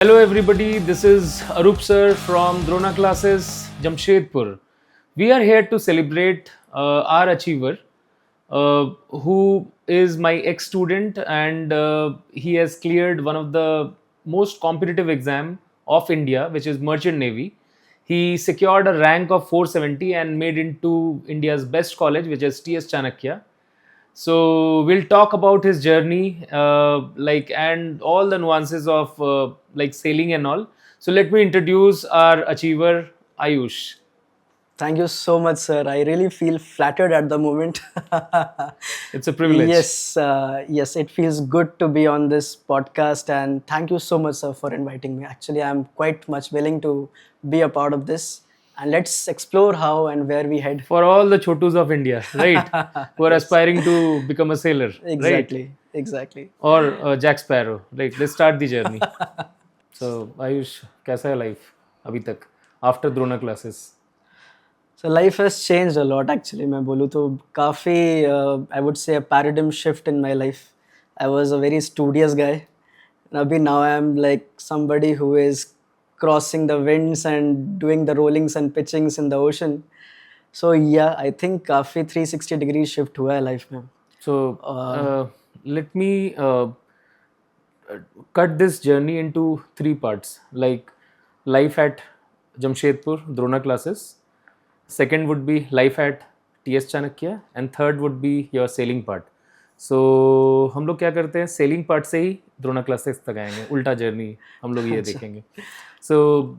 Hello everybody, this is Arup sir from Drona Classes, Jamshedpur. We are here to celebrate our achiever who is my ex-student and he has cleared one of the most competitive exam of India, which is Merchant Navy. He secured a rank of 470 and made into India's best college, which is TS Chanakya. So we'll talk about his journey, like and all the nuances of like sailing and all. So let me introduce our achiever, Ayush. Thank you so much, sir. I really feel flattered at the moment. It's a privilege. Yes, it feels good to be on this podcast, and thank you so much, sir, for inviting me. Actually, I'm quite much willing to be a part of this, and let's explore how and where we head. For all the chotus of India, right? Who are Yes, aspiring to become a sailor, right? exactly. Or Jack Sparrow, right? Let's start the journey. So Ayush, कैसा है life अभी तक after Drona classes? So life has changed a lot actually. मैं बोलूँ तो काफ़ी I would say a paradigm shift in my life. I was a very studious guy. And abhi now I am like somebody who is crossing the winds and doing the rollings and pitchings in the ocean. So yeah, I think काफ़ी 360 degree shift हुआ है life में. So let me cut this journey into three parts, like life at Jamshedpur, Drona classes. Second would be life at TS Chanakya, and third would be your sailing part. So हम लोग क्या करते हैं, selling part से ही Drona classes तक आएंगे, उल्टा journey हम लोग ये देखेंगे. सो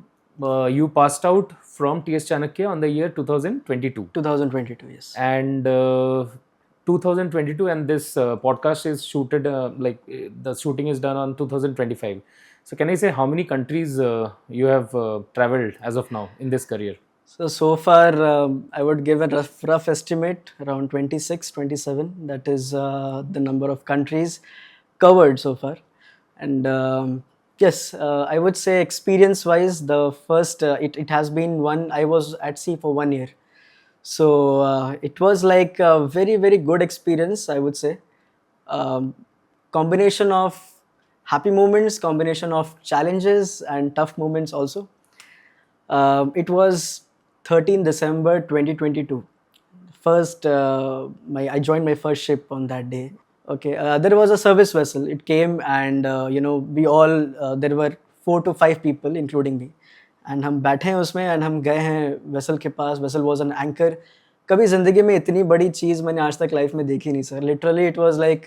you passed out from TS Chanakya on the year 2022. 2022, yes. And 2022, and this podcast is shooted the shooting is done on 2025. So can I say how many countries you have traveled as of now in this career? So far, I would give a rough estimate around 26, 27. That is the number of countries covered so far. And yes, I would say experience wise, the first, it has been one, I was at sea for 1 year. So it was like a very, very good experience, I would say. Um, Combination of happy moments, combination of challenges and tough moments also. It was 13 December 2022. First, I joined my first ship on that day. Okay, there was a service vessel. It came and we all there were 4 to 5 people, including me, and हम बैठे हैं उसमें and हम गए हैं vessel के पास. Vessel was an anchor. कभी ज़िंदगी में इतनी बड़ी चीज़ मैंने आज तक लाइफ में देखी नहीं sir. Literally, it was like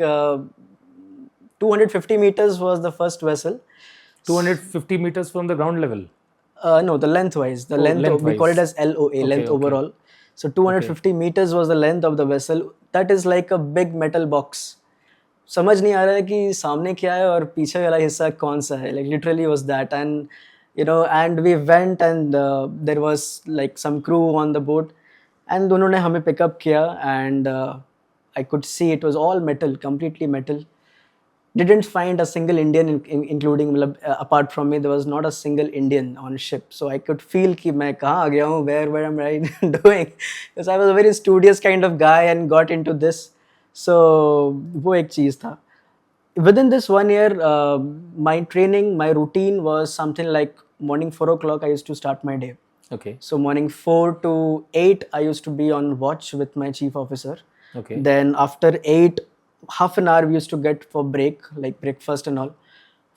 250 meters was the first vessel. 250 meters from the ground level. No, the lengthwise. The length we lengthwise. call it as LOA, Okay, length okay. overall. So 250 meters was the length of the vessel. That is like a big metal box. समझ नहीं आ रहा है कि सामने क्या है और पीछे वाला हिस्सा कौन सा है. Like literally was that, and we went and there was like some crew on the boat, and उन्होंने हमें pick up किया and I could see it was all metal, completely metal. Didn't find a single Indian, including apart from me, there was not a single Indian on ship. So I could feel कि मैं कहाँ आ गया हूँ, where am I doing? Because I was a very studious kind of guy and got into this. So वो एक चीज़ था. Within this 1 year, my training, my routine was something like morning 4 o'clock I used to start my day. Okay. So morning 4 to 8 I used to be on watch with my chief officer. Okay. Then after 8, half an hour we used to get for break, like breakfast and all.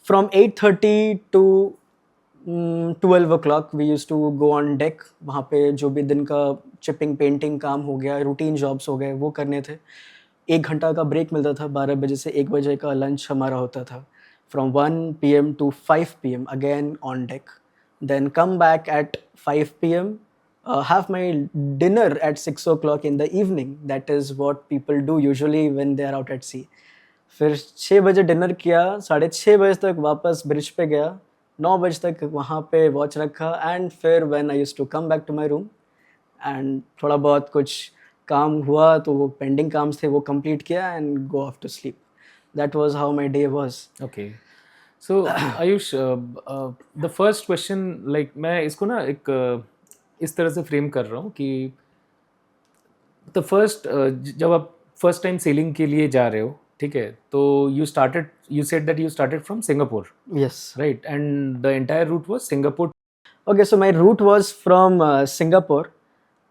From 8:30 to 12 o'clock we used to go on deck. वहाँ पे जो भी दिन का chipping painting काम हो गया, routine jobs हो गए, वो करने थे. 1 घंटा का ब्रेक मिलता था. 12 बजे से 1 बजे का लंच हमारा होता था. From 1 p.m. to 5 p.m. again on deck. Then come back at 5 p.m. Have my dinner at 6 o'clock in the evening. That is what people do usually when they are out at sea. फिर 6 बजे dinner किया, 6:30 बजे तक वापस bridge पे गया, 9 बजे तक वहाँ पे वॉच रखा एंड फिर when I used to come back to my room and थोड़ा बहुत कुछ काम हुआ तो वो पेंडिंग काम्स थे वो कंप्लीट किया and go off to sleep. That was how my day was. Okay. So Ayush, the first question, like मैं इसको ना एक इस तरह से फ्रेम कर रहा हूँ कि द फर्स्ट जब आप फर्स्ट टाइम सेलिंग के लिए जा रहे हो ठीक है, तो you said that you started from Singapore, Yes. right? And the entire route was Singapore. Okay, so my route was from Singapore.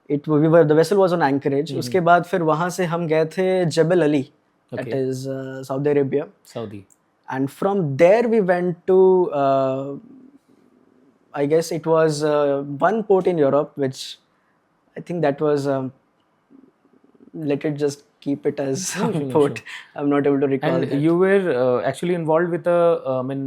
The vessel was on anchorage. उसके बाद फिर वहाँ से हम गए थे जबल Ali, that Okay. is Saudi Arabia. Saudi. And from there we went to I guess it was one port in Europe, which I think that was let it just keep it as port. I'm not able to recall And that. you were actually involved with I mean,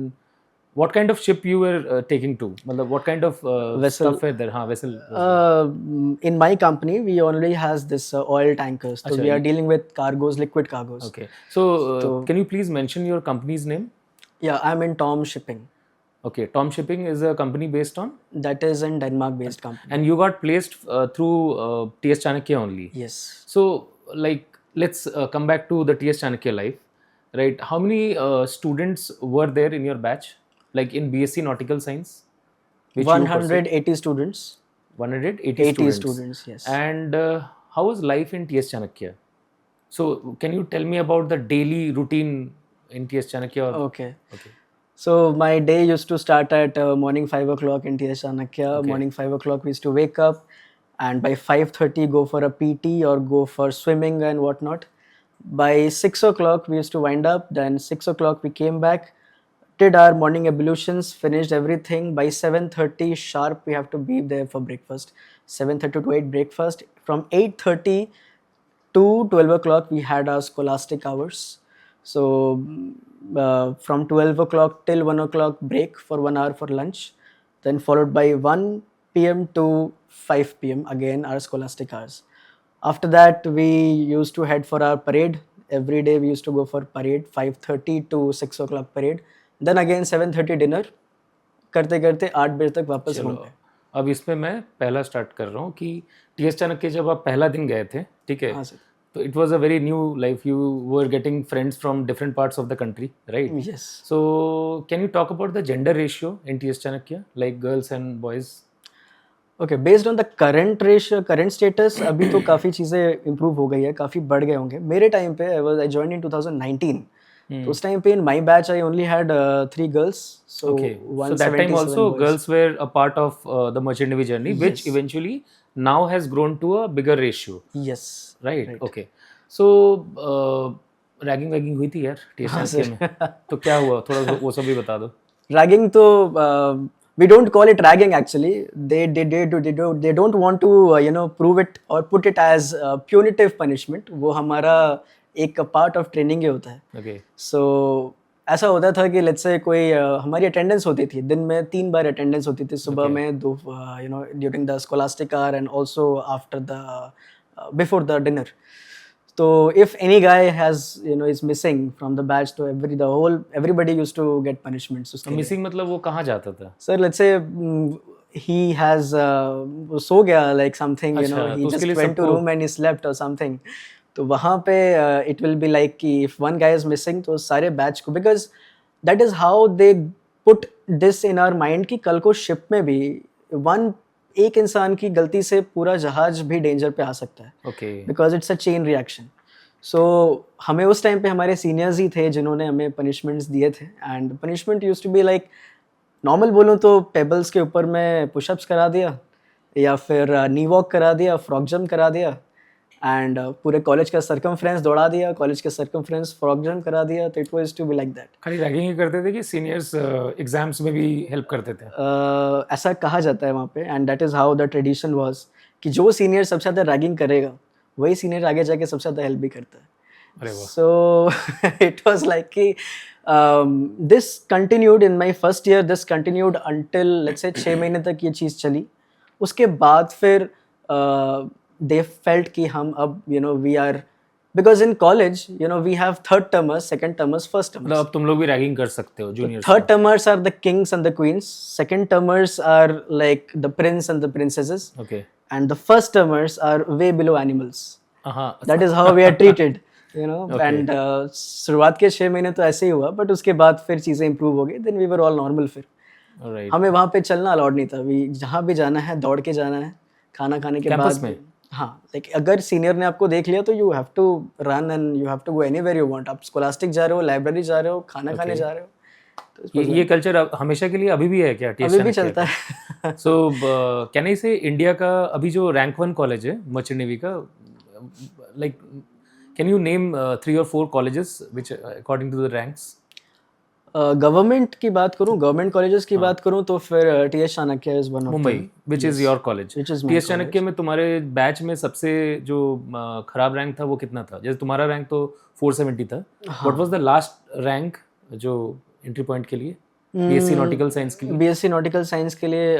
what kind of ship you were taking to? मतलब what kind of Vessel. stuff है there? हाँ, vessel. was In my company, we only has this oil tankers. So अच्छा, we are dealing with cargoes, liquid cargoes. there. Okay. So can you please mention your company's name? Yeah, I'm in Tom Shipping. Okay, Tom Shipping is a company based on, That is in Denmark-based company. and you got placed through TS Chanakya only. Yes. So, like, let's come back to the TS Chanakya life, right? How many students were there in your batch, like in BSc Nautical Science? Which you pursued? 180 students. 180 80 students. students, yes. And how was life in TS Chanakya? So, can you tell me about the daily routine in TS Chanakya? Okay. Okay. So my day used to start at morning 5 o'clock in TS Chanakya. Okay. Morning 5 o'clock we used to wake up, and by 5:30 go for a PT or go for swimming and whatnot. By 6 o'clock we used to wind up. Then 6 o'clock we came back, did our morning ablutions, finished everything. By 7:30 sharp we have to be there for breakfast. 7:30 to 8 breakfast. From 8:30 to 12 o'clock we had our scholastic hours. So from 12 o'clock till 1 o'clock break for 1 hour for lunch, then followed by 1 p.m. to 5 p.m. again our scholastic hours. After that we used to head for our parade. Every day we used to go for parade, 5:30 to 6 o'clock parade. Then again 7:30 dinner. करते करते 8 बजे तक वापस room चलो, पे. अब इसमें मैं पहला स्टार्ट कर रहा हूँ कि टीएस चाणक्य जब आप पहला दिन गए थे, ठीक है, हाँ सर. तो it was a very new life. You were getting friends from different parts of the country, right? Yes. So can you talk about the gender ratio in TS Chanakya, like girls and boys? Okay, based on the current ratio, current status, अभी तो काफ़ी चीज़ें improve हो गई है, काफ़ी बढ़ गए होंगे. मेरे टाइम पे आई जॉइन इन 2019. तो उस टाइम पे in my batch I only had 3 girls. So Okay, so that time also girls were a part of the merchant navy journey, which Yes. eventually now has grown to a bigger ratio, yes. right? Okay. So ragging waging हुई थी यार TS Chanakya में, तो क्या हुआ, थोड़ा वो सब भी बता दो. रैगिंग तो we don't call it ragging actually. They don't want to prove it or put it as punitive punishment. वो हमारा एक पार्ट ऑफ ट्रेनिंग ही होता है. Okay. सो ऐसा होता था कि लेट्स से कोई हमारी अटेंडेंस होती थी, दिन में 3 बार अटेंडेंस होती थी. सुबह Okay. में 2 during the scholastic our and also after the before the dinner. तो if any guy has is missing from the batch, तो everybody used to get punishments उसके लिए. मिसिंग मतलब वो कहाँ जाता था? Sir, let's say he has वो सो गया like something, अच्छा, he तो उसके just लिए went to सबको- room and he slept or something. तो वहाँ पे it will be like कि if one guy is missing तो सारे batch को, because that is how they put this in our mind कि कल को ship में भी एक इंसान की गलती से पूरा जहाज भी डेंजर पे आ सकता है. Okay. Because it's a chain reaction. So हमें उस टाइम पे हमारे सीनियर्स ही थे जिन्होंने हमें पनिशमेंट्स दिए थे. And punishment used to be like, normal बोलूँ तो पेबल्स के ऊपर में पुशअप्स करा दिया, या फिर नी वॉक करा दिया, फ्रॉक जंप करा दिया, एंड पूरे कॉलेज का सर्कमफ्रेंस दौड़ा दिया, कॉलेज के सर्कमफ्रेंस फ्रॉक जंप करा दिया. तो it was to be like that. खाली रैगिंग ही करते थे कि सीनियर्स एग्जाम्स में भी हेल्प करते थे? ऐसा कहा जाता है वहाँ पे, and that is how the tradition was कि जो सीनियर सबसे ज़्यादा रैगिंग करेगा वही सीनियर आगे जाके सबसे ज़्यादा हेल्प भी करता है. अरे वाह. सो इट वाज लाइक कि this continued in my first year. This continued until let's say 6 महीने तक ये चीज़ चली. उसके बाद फिर दे फेल्ट कि हम अब we are, because in college we have third termers, second termers, first मतलब टर्मर्स. अब तुम लोग भी रैगिंग कर सकते हो juniors? Third termers are the kings and the queens. Second termers are like the prince and the princesses. Okay. And the first termers are way below animals. हाँ. That is how we are treated. Okay. And शुरुआत के 6 महीने तो ऐसे ही हुआ, but उसके बाद फिर चीज़ें improve हो गई. Then we were all normal फिर. Alright. हमें वहाँ पे चलना अलाउड नहीं था. जहाँ भी जाना है दौड़ के जाना है. खाना खाने के कैंपस बाद में? हाँ, लाइक अगर सीनियर ने आपको देख लिया तो you have to run and you have to go anywhere you want. आप स्कोलास्टिक जा रहे हो, लाइब्रेरी जा रहे हो, खाना खाने Okay. जा रहे हो. तो इस ये कल्चर हमेशा के लिए अभी भी है क्या टीएस अभी भी चाणक्य चलता का? है. सो कैन आई से इंडिया का अभी जो रैंक 1 कॉलेज है मर्चेंट नेवी का, like can you name 3 or 4 colleges which according to the ranks? Government की बात करूँ, गवर्नमेंट कॉलेजेस की बात करूँ तो फिर TS Chanakya is one of Mumbai, which is your college. which is my TS Chanakya में तुम्हारे बैच में सबसे जो खराब रैंक था वो कितना था? जैसे तुम्हारा रैंक तो 470 था. What was the last rank जो एंट्री पॉइंट के लिए बीएससी नॉटिकल साइंस के लिए? बीएससी नॉटिकल साइंस के लिए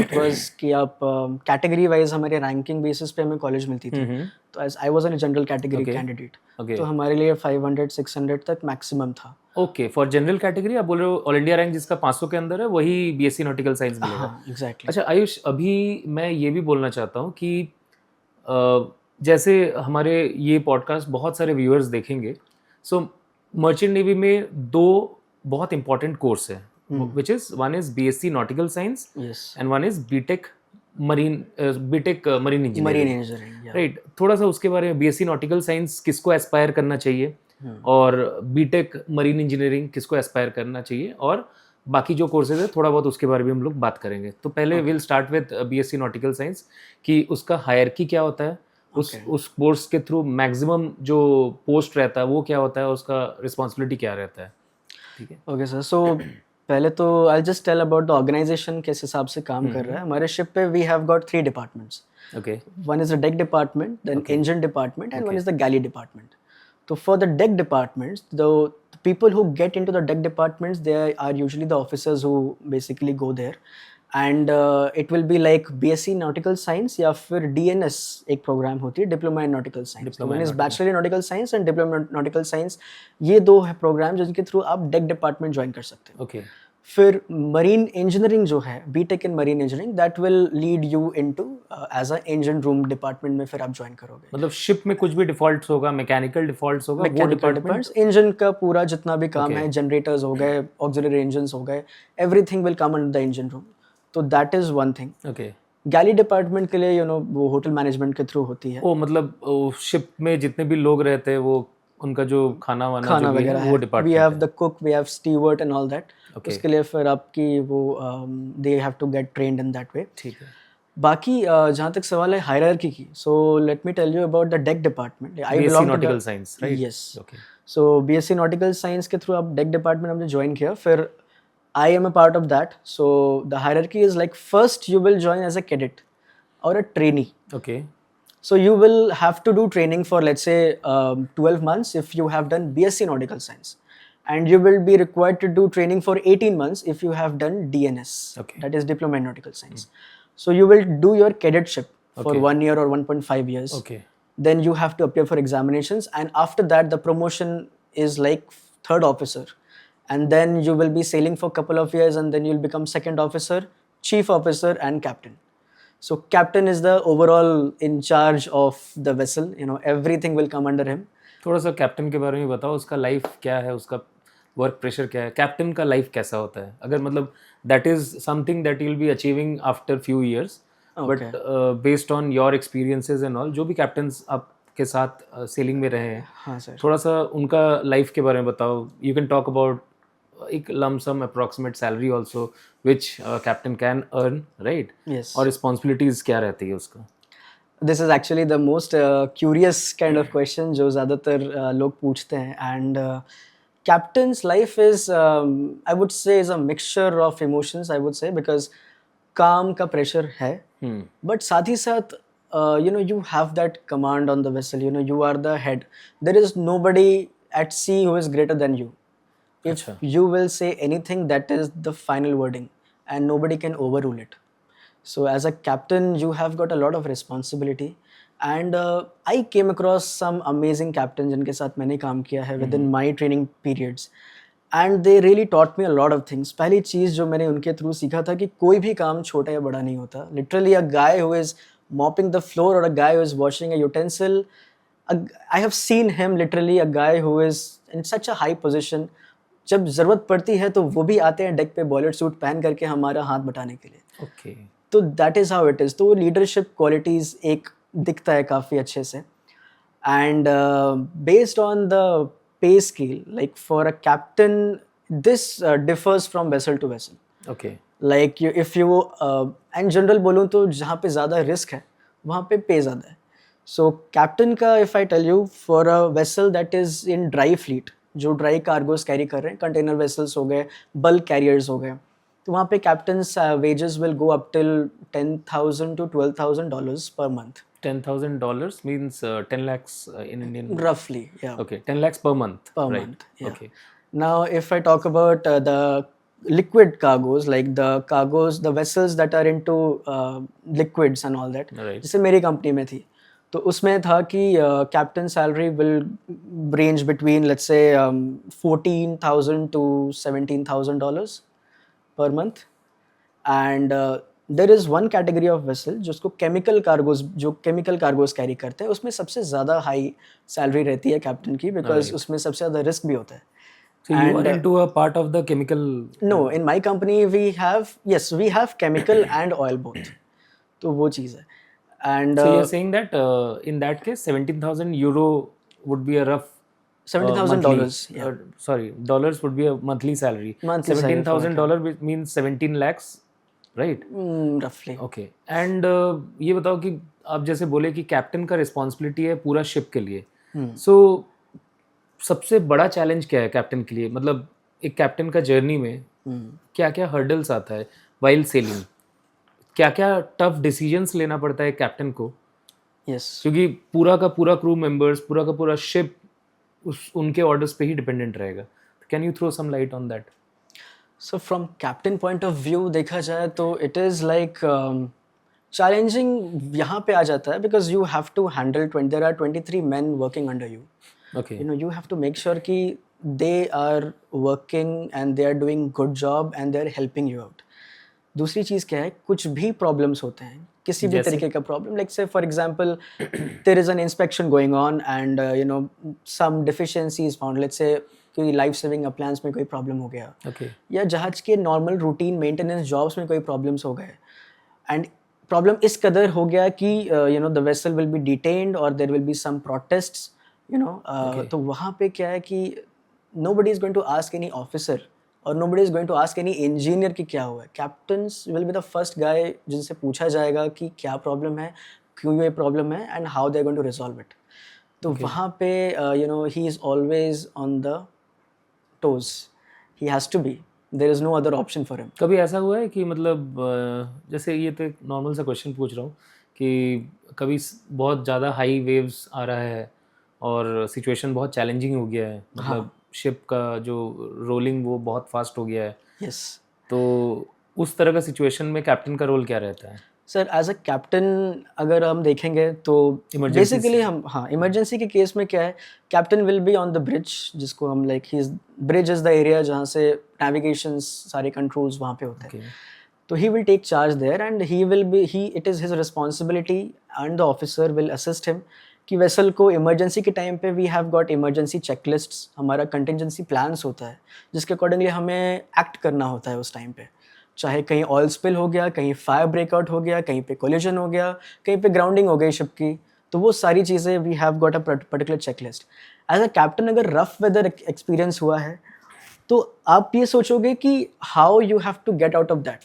इट वाज कि आप कैटेगरी वाइज हमारे रैंकिंग बेसिस पे हमें कॉलेज मिलती थी. तो as I was in general category candidate, तो हमारे लिए 500 600 तक मैक्सिमम था. ओके, फॉर जनरल कैटेगरी आप बोल रहे हो ऑल इंडिया रैंक जिसका 500 के अंदर है वही बीएससी नॉटिकल साइंस मिलेगा. हाँ, एग्जैक्टली. अच्छा आयुष, अभी मैं ये भी बोलना चाहता हूँ कि जैसे हमारे ये पॉडकास्ट बहुत सारे व्यूअर्स देखेंगे. सो मर्चेंट नेवी में 2 बहुत इंपॉर्टेंट कोर्स है, which is one is BSc nautical science yes, and one is BTech marine marine engineering. Engineering. Right, थोड़ा सा उसके बारे में, बीएससी नॉटिकल साइंस किसको एस्पायर करना चाहिए और बीटेक मरीन इंजीनियरिंग किसको एस्पायर करना चाहिए, और बाकी जो कोर्सेज है थोड़ा बहुत उसके बारे में हम लोग बात करेंगे. तो पहले will start with BSc nautical science कि उसका हायरकी क्या होता है, उस कोर्स के थ्रू मैक्सिमम जो पोस्ट रहता है वो क्या होता है, उसका रिस्पॉन्सिबिलिटी क्या रहता है. ठीक है. ओके सर, सो पहले तो I just tell about the organisation किस हिसाब से काम कर रहा है. हमारे शिप पे we have got 3 departments. Okay. One is the deck department, then engine department, and one is the galley department. So for the deck departments, the people who get into the deck departments, they are usually the officers who basically go there, and it will be like BSc Nautical Science या फिर DNS एक program होती है, Diploma in Nautical Science. One is Bachelor in Nautical Science and Diploma in Nautical Science. ये 2 है program जिनके through आप deck department join कर सकते हो. ओके. फिर मरीन इंजीनियरिंग जो है, BTech in marine engineering, that will lead you into as a engine room department में फिर आप ज्वाइन करोगे. मतलब शिप में कुछ भी डिफॉल्ट्स होगा, मैकेनिकल डिफॉल्ट्स होगा, वो डिपार्टमेंट इंजन का पूरा जितना भी काम है, जनरेटर्स हो गए, ऑक्सिलरी इंजन्स हो गए, everything will come under the engine room. तो that is one thing. Okay. Galley department के लिए यू नो वो होटल मैनेजमेंट के थ्रू होती है. ओ मतलब शिप में जितने भी लोग रहते हैं वो उनका जो खाना वगैरह है, वो department. We have the cook, we have steward and all that. उसके लिए फिर आपकी वो they have to get trained in that way. ठीक है. बाकी जहाँ तक सवाल है हायरार्की की, so let me tell you about the deck department. I belong to nautical science, right? Yes. Okay. So BSc nautical science के थ्रू आप डेक डिपार्टमेंट हमने ज्वाइन किया. फिर I am a part of that. So the hierarchy is like first you will join as a cadet और a trainee. Okay. So you will have to do training for let's say 12 months if you have done BSc Nautical Science, and you will be required to do training for 18 months if you have done DNS. Okay. That is Diploma in Nautical Science. So you will do your cadetship for 1 year or 1.5 years. Okay. Then you have to appear for examinations, and after that the promotion is like 3rd officer, and then you will be sailing for a couple of years, and then you'll become 2nd officer, chief officer, and captain. So captain is the overall in charge of the vessel. You know, everything will come under him. थोड़ा सा captain के बारे में बताओ, उसका life क्या है, उसका वर्क प्रेशर क्या है, कैप्टन का लाइफ कैसा होता है, अगर मतलब that is something that you will be achieving after few years, but based on your experiences and all, जो भी कैप्टन्स आपके साथ सेलिंग में रहे हैं, हाँ सर, थोड़ा सा उनका लाइफ के बारे में बताओ. यू कैन टॉक अबाउट एक lump sum approximate salary also which captain can earn, right? Yes. और responsibilities क्या रहती है उसका? This is actually the most curious kind of question जो ज़्यादातर लोग पूछते हैं. And captain's life is I would say is a mixture of emotions, I would say, because काम का pressure है, but साथ ही साथ you know, you have that command on the vessel. You know, you are the head. There is nobody at sea who is greater than you. If you will say anything, that is the final wording, and nobody can overrule it. So as a captain, you have got a lot of responsibility, and I came across some amazing captains जिनके साथ मैंने काम किया है within my training periods, and they really taught me a lot of things. पहली चीज़ जो मैंने उनके थ्रू सीखा था कि कोई भी काम छोटा या बड़ा नहीं होता. Literally a guy who is mopping the floor or a guy who is washing a utensil, I have seen him literally, a guy who is in such a high position. जब ज़रूरत पड़ती है तो वो भी आते हैं डेक पे बॉयलर सूट पहन करके हमारा हाथ बटाने के लिए. ओके. तो that is how it is. तो लीडरशिप क्वालिटीज़ एक दिखता है काफ़ी अच्छे से. And based on the pay scale, like for a captain, this differs from vessel to vessel. Okay. Like if you and general बोलूँ तो जहाँ पे ज़्यादा रिस्क है वहाँ पे पे ज़्यादा है. So captain का if I tell you, for a vessel that is in dry fleet, जो ड्राई कार्गोस कैरी कर रहे हैं, कंटेनर वेसल्स हो गए, बल्क कैरियर्स हो गए, तो वहाँ पे captains wages will go up till $10,000 to $12,000 per month. $10,000 means 10 lakhs in Indian. Roughly, yeah. Okay, 10 lakhs per month. Per right. month, yeah. Okay. Now, if I talk about the liquid cargoes, like the vessels that are into liquids and all that, Right. जैसे मेरी company में थी, तो उसमें था कि captain salary will range between let's say $14,000 to $17,000 per month. And there is one category of vessel जिसको chemical cargoes carry करते हैं, उसमें सबसे ज़्यादा हाई सैलरी रहती है कैप्टन की, बिकॉज उसमें सबसे ज़्यादा रिस्क भी होता है. So you are into a part of the chemical. No, in my company we have chemical and oil both. तो वो चीज़ है. And So you're saying that in that case, €17,000 would be a rough. $70,000. Yeah. Sorry, dollars would be a monthly salary. Monthly salary for $17,000 means 17 lakhs, right? Roughly. Okay. And ये बताओ कि आप जैसे बोले कि कैप्टन का रिस्पॉन्सिबिलिटी है पूरा शिप के लिए. So सबसे बड़ा चैलेंज क्या है कैप्टन के लिए? मतलब एक कैप्टन का जर्नी में क्या क्या हर्डल्स आता है वाइल सेलिंग? क्या क्या टफ डिसीजंस लेना पड़ता है कैप्टन को? Yes. क्योंकि पूरा का पूरा क्रू मेंबर्स, पूरा का पूरा शिप उनके ऑर्डर्स पे ही डिपेंडेंट रहेगा. Can you throw some light on that? So from captain point of view देखा जाए तो it is like challenging यहाँ पे आ जाता है, because you have to handle there are 23 men working under you. Okay. You know, you have to make sure कि they are working and they are doing good job and they are helping you out. दूसरी चीज़ क्या है, कुछ भी problems होते हैं, किसी भी तरीके का problem, like say for example there is an inspection going on and you know some deficiencies found, let's say कोई लाइफ सेविंग अप्लायंस में कोई प्रॉब्लम हो गया, Okay. या जहाज के नॉर्मल रूटीन मेंटेनेंस जॉब्स में कोई प्रॉब्लम्स हो गए, एंड प्रॉब्लम इस कदर हो गया कि you know the vessel will be detained और there will be some protests, you know, तो वहाँ पे क्या है कि nobody is going to ask any officer or nobody is going to ask any engineer कि क्या हुआ है. Captains will be the first guy जिनसे पूछा जाएगा कि क्या प्रॉब्लम है, क्यों ये प्रॉब्लम है, and how they are going to resolve it. तो वहाँ पे you know he is always on the toes. He has to be. There is no other option for him. कभी ऐसा हुआ है कि मतलब जैसे ये तो एक नॉर्मल सा क्वेश्चन पूछ रहा हूँ कि कभी बहुत ज़्यादा हाई वेव्स आ रहा है और सिचुएशन बहुत चैलेंजिंग हो गया है, मतलब शिप का जो रोलिंग वो बहुत फास्ट हो गया है, Yes. तो उस तरह का सिचुएशन में कैप्टन का रोल क्या रहता है? सर एज अ कैप्टन अगर हम देखेंगे तो बेसिकली हम इमरजेंसी के केस में क्या है, captain will be on the bridge, जिसको हम like he bridge is the area जहाँ से नेविगेशन सारे कंट्रोल्स वहाँ पे होते हैं. तो he will take charge there and it is his responsibility and the officer will assist him कि वेसल को इमरजेंसी के टाइम पे we have got emergency checklists, हमारा कंटिजेंसी प्लान्स होता है जिसके अकॉर्डिंगली हमें एक्ट करना होता है उस टाइम पे, चाहे कहीं ऑयल स्पिल हो गया, कहीं फायर ब्रेकआउट हो गया, कहीं पे कोलिजन हो गया, कहीं पे ग्राउंडिंग हो गई शिप की, तो वो सारी चीज़ें we have got a particular checklist. As a captain अगर रफ वेदर एक्सपीरियंस हुआ है तो आप ये सोचोगे कि how you have to get out of that.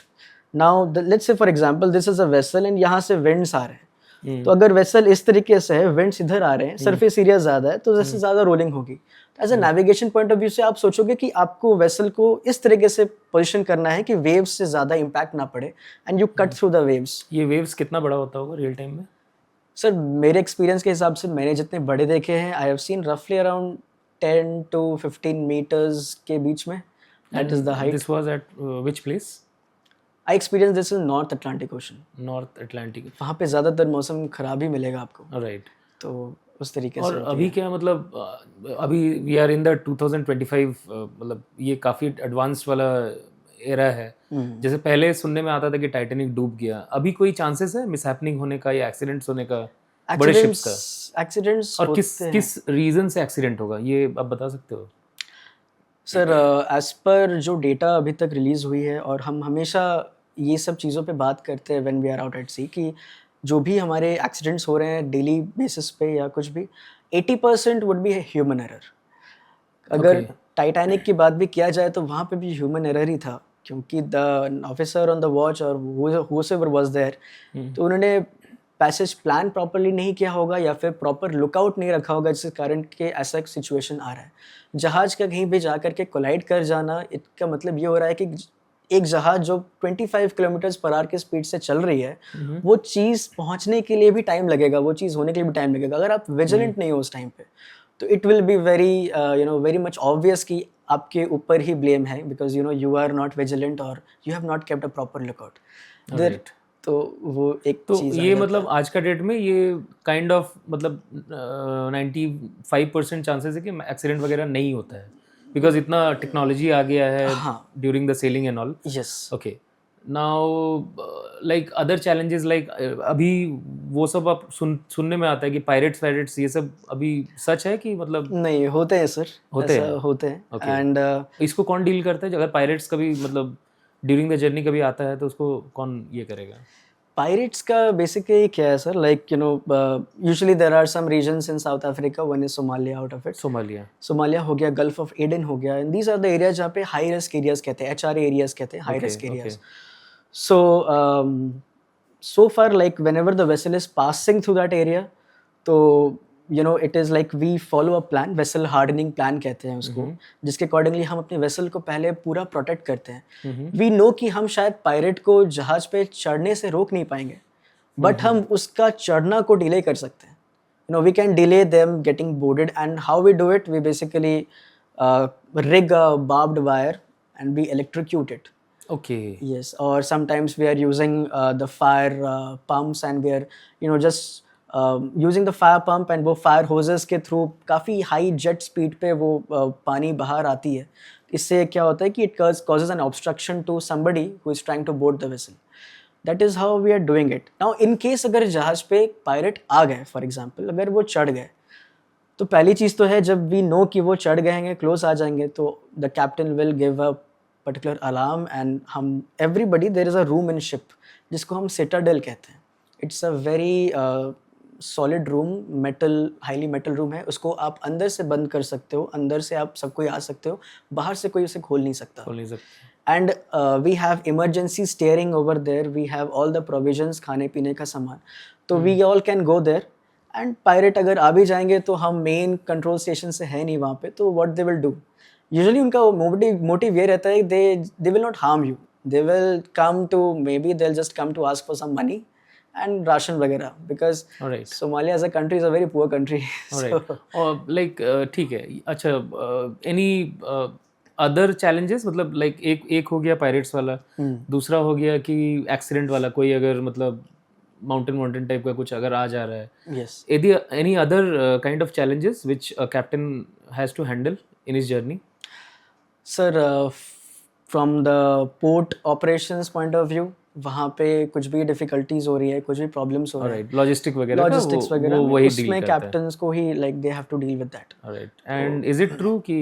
Now let's say for example this is a vessel and यहाँ से विंड्स आ रहे हैं, तो अगर वेसल इस तरीके से है, विंड्स इधर आ रहे हैं, सरफेस एरिया ज़्यादा है, तो जैसे ज़्यादा रोलिंग होगी. As a navigation point of view से आप सोचोगे कि आपको वेसल को इस तरीके से पोजीशन करना है कि वेव्स से ज़्यादा इम्पैक्ट ना पड़े and you cut through the waves. ये वेव्स कितना बड़ा होता होगा रियल टाइम में? सर मेरे एक्सपीरियंस के हिसाब से मैंने जितने बड़े देखे हैं, आई हैव सीन रफली अराउंड 10 to 15 मीटर्स के बीच में. That is the height. This was at which place? I experience this in North Atlantic ocean. North Atlantic. वहाँ पे ज़्यादातर मौसम ख़राब ही मिलेगा आपको. राइट. तो उस तरीके से और अभी क्या मतलब अभी वी आर इन द 2025, मतलब ये काफ़ी एडवांस वाला एरा है. जैसे पहले सुनने में आता था कि टाइटैनिक डूब गया, अभी कोई चांसेस है मिसहैपनिंग होने का या एक्सीडेंट्स होने का बड़े शिप्स का? एक्सीडेंट्स और किस रीजन से एक्सीडेंट होगा ये आप बता सकते हो? सर एज पर जो डेटा अभी तक रिलीज़ हुई है, और हम हमेशा ये सब चीज़ों पे बात करते हैं when we are out at sea, कि जो भी हमारे एक्सीडेंट्स हो रहे हैं डेली बेसिस पे या कुछ भी, 80% वुड बी ह्यूमन एरर। अगर Okay. टाइटैनिक की बात भी किया जाए तो वहाँ पे भी ह्यूमन एरर ही था, क्योंकि the officer on the watch और whoever was there, तो उन्होंने पैसेज प्लान प्रॉपरली नहीं किया होगा या फिर प्रॉपर लुकआउट नहीं रखा होगा, जिस कारण के ऐसा एक सिचुएशन आ रहा है। जहाज का कहीं भी जा कर के कोलाइड कर जाना, इसका मतलब ये हो रहा है कि एक जहाज जो 25 किलोमीटर्स पर आवर की स्पीड से चल रही है, वो चीज़ पहुंचने के लिए भी टाइम लगेगा, वो चीज़ होने के लिए भी टाइम लगेगा। अगर आप विजिलेंट नहीं हो उस टाइम पे, तो it will be very very much obvious कि आपके ऊपर ही ब्लेम है, because you are not vigilant और you have not kept a proper lookout there. Right. तो वो एक तो चीज़ आ ये जाता मतलब है। आज का डेट में ये काइंड ऑफ मतलब 95% चांसेस है कि एक्सीडेंट वगैरह नहीं होता है, बिकॉज इतना टेक्नोलॉजी आ गया है हाँ, during the selling and all. Yes. Okay. Now like other challenges like अभी वो सब आप सुनने में आता है कि पायरेट्स ये सब अभी सच है कि मतलब नहीं, होते हैं सर, होते ऐसा हैं? होते हैं। ओके. एंड इसको कौन डील करता है? अगर पायरेट्स कभी मतलब ड्यूरिंग द जर्नी कभी आता है तो उसको कौन ये करेगा? पायरेट्स का बेसिकली क्या है sir, like usually there are some reasons in South Africa, one is Somalia out of it. Somalia. Somalia हो गया, गल्फ ऑफ एडन हो गया, and these are the areas जहाँ पे हाई रिस्क एरियाज कहते हैं, एचआरए एरियाज कहते हैं, high okay. Risk okay. Areas. So so far, like whenever the vessel is passing through that area, तो it is like we follow a plan, vessel hardening plan कहते हैं उसको, जिसके accordingly हम अपनी वेसल को पहले पूरा प्रोटेक्ट करते हैं। वी नो कि हम शायद पायरेट को जहाज पे चढ़ने से रोक नहीं पाएंगे, बट हम उसका चढ़ना को डिले कर सकते हैं। We can delay them getting boarded, and how we do it, we basically rig a barbed wire and we electrocute it. Okay. Yes, or sometimes we are using the fire pumps, and we are just using the fire pump, and वो fire hoses के through काफ़ी high jet speed पे वो पानी बाहर आती है। इससे क्या होता है कि it causes an obstruction to somebody who is trying to board the vessel. That is how we are doing it. Now in case अगर जहाज पे पायरेट आ गए, for example, अगर वो चढ़ गए, तो पहली चीज़ तो है, जब वी नो कि वो चढ़ गए हैं, क्लोज आ जाएंगे, तो the captain will give a particular alarm, and हम everybody, there is a room in ship जिसको हम सिटाडेल कहते हैं। It's a very solid room, metal, highly metal room है। उसको आप अंदर से बंद कर सकते हो, अंदर से आप सब कोई आ सकते हो, बाहर से कोई उसे खोल नहीं सकता। खोल नहीं सकते। And we have emergency steering over there, we have all the provisions, खाने पीने का सामान, तो we all can go there. And pirate अगर आ भी जाएंगे तो हम मेन कंट्रोल स्टेशन से है नहीं वहाँ पे, तो what they will do, usually उनका मोटिव ये रहता है, they will not harm you, they will come to, maybe they will just come to ask for some money and ration वगैरह, because Somalia as a country is a very poor country. और like ठीक है, अच्छा, any other challenges, मतलब like एक हो गया pirates वाला, दूसरा हो गया कि एक्सीडेंट वाला, कोई अगर मतलब माउंटेन टाइप का कुछ अगर आ जा रहा है, yes, any other kind of challenges which a captain has to handle in his journey? Sir from the port operations point of view, वहाँ पे कुछ भी डिफिकल्टीज हो रही है, कुछ भी प्रॉब्लम्स हो रहे हैं, लॉजिस्टिक वगैरह वो वही उसमें डील करता है। कैप्टन्स को ही, like they have to deal with that. Alright, and is it true कि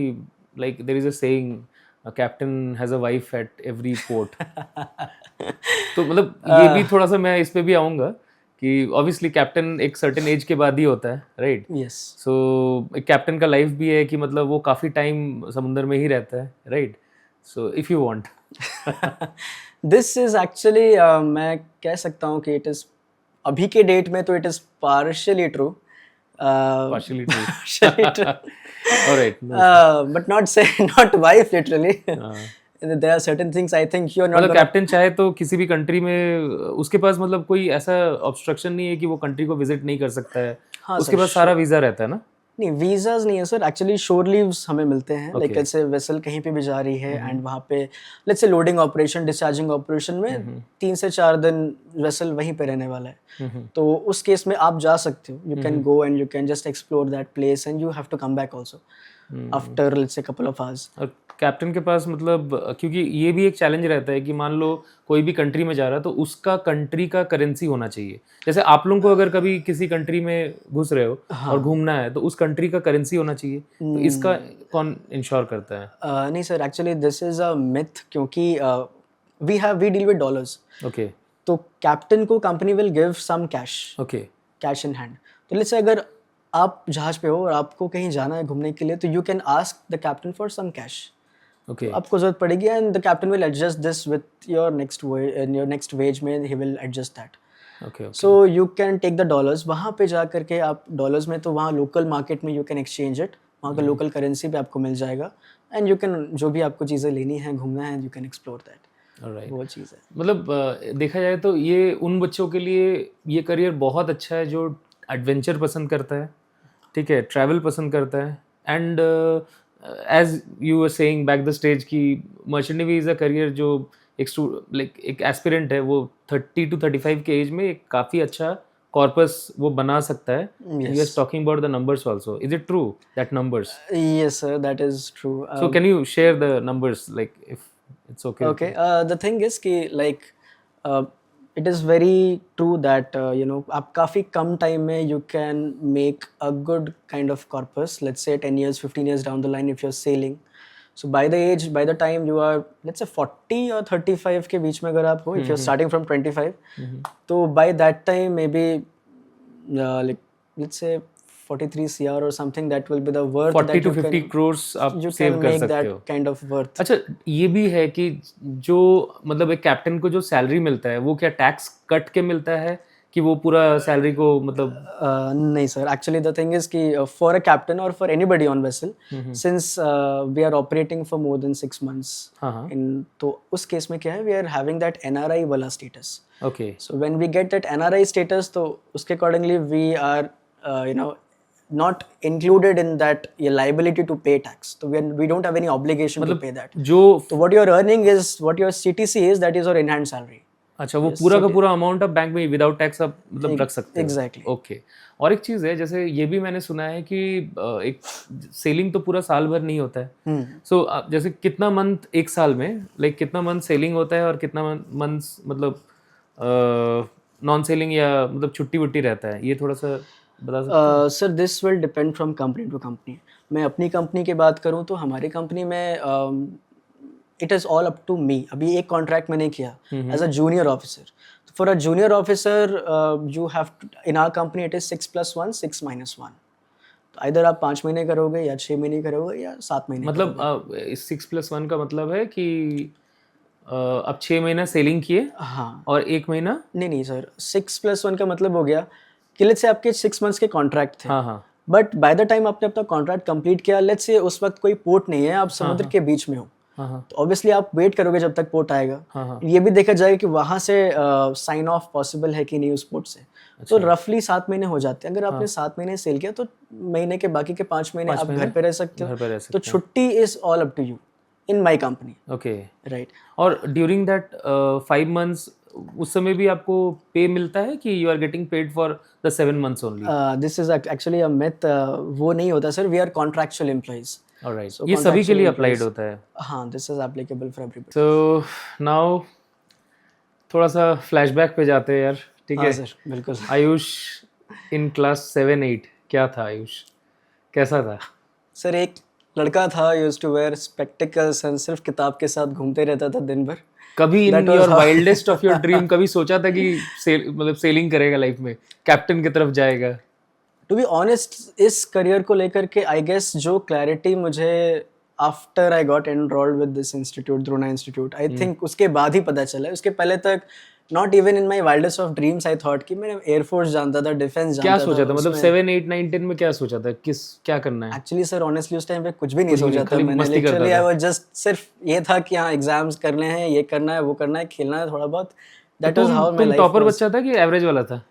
like there is a saying, a captain has a wife at every port? तो मतलब ये भी थोड़ा सा, मैं इस पे भी आऊँगा कि ऑब्वियसली कैप्टन एक सर्टेन एज के बाद ही होता है, राइट? यस, सो एक कैप्टन का लाइफ भी है कि मतलब वो काफ़ी टाइम समुंदर में ही रहता है, right? So if you want, this is actually, मैं कह सकता हूँ कि इट इज, अभी के डेट में तो it is partially true, partially true. All right. but not wife literally. There are certain things I think you are not मतलब gonna, कैप्टन चाहे तो किसी भी कंट्री में उसके पास मतलब कोई ऐसा ऑब्स्ट्रक्शन नहीं है कि वो कंट्री को विजिट नहीं कर सकता है, हाँ उसके पास सारा वीज़ा रहता है ना? नहीं, वीज़ाज नहीं है सर, एक्चुअली शोर लीव्स हमें मिलते हैं, लाइक ऐसे वेसल कहीं पे भी जा रही है एंड वहाँ पे let's say loading operation, discharging operation में 3 से 4 दिन वेसल वहीं पे रहने वाला है, तो उस केस में आप जा सकते हो, you can go and you can just explore that place and you have to come back also after let's say couple of hours. और कैप्टन के पास मतलब, क्योंकि ये भी एक चैलेंज रहता है कि मान लो कोई भी कंट्री में जा रहा है तो उसका कंट्री का करेंसी होना चाहिए। जैसे आप लोगों को अगर कभी किसी कंट्री में घुस रहे हो और घूमना है तो उस कंट्री का करेंसी होना चाहिए, तो इसका कौन इंश्योर करता है? नहीं sir, actually this is a myth, क्योंकि we deal with dollars. Okay, तो कैप्टन को company will give some cash, okay cash in hand. तो लेट्स से अगर आप जहाज पे हो और आपको कहीं जाना है घूमने के लिए, तो you can ask the captain for some cash. Okay आपको जरूरत पड़ेगी and the captain will adjust this with your next wage में he will adjust that. Okay so you can take the dollars, वहाँ पे जा करके आप डॉलर्स में, तो वहाँ लोकल मार्केट में यू कैन एक्सचेंज इट, वहाँ का लोकल करेंसी पे आपको मिल जाएगा. एंड यू कैन जो भी आपको चीज़ें लेनी है, घूमना है, you can explore that. Alright. वो चीज़ है. मतलब देखा जाए तो ये उन बच्चों के लिए ये करियर बहुत अच्छा है जो एडवेंचर पसंद करता है, ठीक है, ट्रैवल पसंद करता है. And as you are saying back the stage की merchant navy is a career जो एक एस्पिरेंट है, वो 30 to 35 के एज में एक काफ़ी अच्छा कॉर्पस वो बना सकता है. Yes. You are talking about the numbers also. Is it true that numbers? Yes, sir, that is true. So can you share the numbers, like, if it's okay with Okay, you? the thing is कि like it is very true that you know, आप काफ़ी कम time में you can make a good kind of corpus. Let's say 10 years, 15 years down the line, if you're sailing. So by the time you are, let's say 40 or 35 के बीच में अगर आप हो, if you're starting from 25, तो by that time maybe like let's say 43 CR or something, that will be the worth 40 that to you 50 can, crores आप you save can कर make सकते that हो. kind of worth. अच्छा, ये भी है कि जो मतलब एक कैप्टन को जो सैलरी मिलता है वो क्या टैक्स कट के मिलता है कि वो पूरा सैलरी को मतलब नहीं sir, actually the thing is कि फॉर अ कैप्टन और for anybody on vessel, since we are operating for more than 6 months हाँ हाँ इन, तो उस केस में क्या है, we are having that NRI वाला status. Okay So when we get that NRI status, तो उसके accordingly we are you know, not included in that liability to pay tax. So we don't have any obligation to pay that. जो So what you're earning is what your CTC is, that is your in hand salary. अच्छा वो पूरा का पूरा amount आप bank में without tax आप मतलब रख सकते हो. Exactly. ओके. और एक चीज़ है, जैसे ये भी मैंने सुना है कि एक सेलिंग तो पूरा साल भर नहीं होता है. सो जैसे कितना मंथ एक साल में, लाइक कितना मंथ सेलिंग होता है और कितना मंथ मतलब नॉन सेलिंग या मतलब छुट्टी वुट्टी रहता है, ये थोड़ा सा बता सकते sir this will depend from company to company. मैं अपनी कंपनी की बात करूं तो हमारी कंपनी में it is all up to me. अभी एक कॉन्ट्रैक्ट मैंने किया as a junior officer. For a junior officer you have in our company it is 6+1 6-1. तो इधर आप 5 महीने करोगे या 6 महीने करोगे या 7 महीने मतलब 6+1 का मतलब है कि अब 6 महीना सेलिंग किए हाँ. और 1 महीना. नहीं सर, 6+1 का मतलब हो गया कि लेट्स से आपके 6 months के कॉन्ट्रैक्ट थे, हाँ हाँ बट बाय द टाइम आपने अपना कॉन्ट्रैक्ट कंप्लीट किया, लेट्स से उस वक्त कोई पोर्ट नहीं है, आप समुद्र के बीच में हो, हाँ हाँ तो ऑब्वियसली आप वेट करोगे जब तक पोर्ट आएगा. हाँ हाँ ये भी देखा जाएगा कि वहाँ से साइन ऑफ पॉसिबल है कि नहीं उस पोर्ट से. तो रफली 7 महीने हो जाते हैं. अगर आपने 7 महीने सेल किया तो महीने के बाकी के 5 महीने आप घर पे रह सकते घर पे रह हो. सकते तो छुट्टी is all up to you in my company. Okay. Right. और ड्यूरिंग दैट 5 months उस समय भी आपको पे मिलता है कि you are getting paid for the 7 months only? This is actually a myth. वो नहीं होता sir. We are contractual employees. Alright. ये सभी के लिए अप्लाइड होता है? हाँ, this is applicable for everybody. So now थोड़ा सा फ्लैशबैक पे जाते हैं यार, ठीक है? सर बिल्कुल. आयुष इन क्लास 7-8 क्या था आयुष, कैसा था? सर एक लड़का था, used to wear spectacles and सिर्फ किताब के साथ घूमते रहता था दिन भर. कभी in your wildest of your dream कभी सोचा था कि मतलब सेलिंग करेगा लाइफ में, कैप्टन की तरफ जाएगा? टू बी ऑनेस्ट, इस करियर को लेकर के आई गेस जो क्लैरिटी मुझे after I got enrolled with this institute, Drona institute, I think उसके बाद ही पता चला. उसके पहले तक not even in my wildest of dreams I thought कि मैं एयरफोर्स जानता था, डिफेंस जानता था. क्या सोचा था मतलब 7, 8, 9, 10 में क्या सोचा था, क्या करना है? एक्चुअली सर ऑनेस्टली उस टाइम पे कुछ भी नहीं सोचा था मैंने. लिटरली आई वाज जस्ट सिर्फ ये था कि हाँ एग्जाम्स करने हैं, ये करना है, वो करना है, खेलना है थोड़ा बहुत. That was how my life. Topper बच्चा था कि एवरेज वाला था?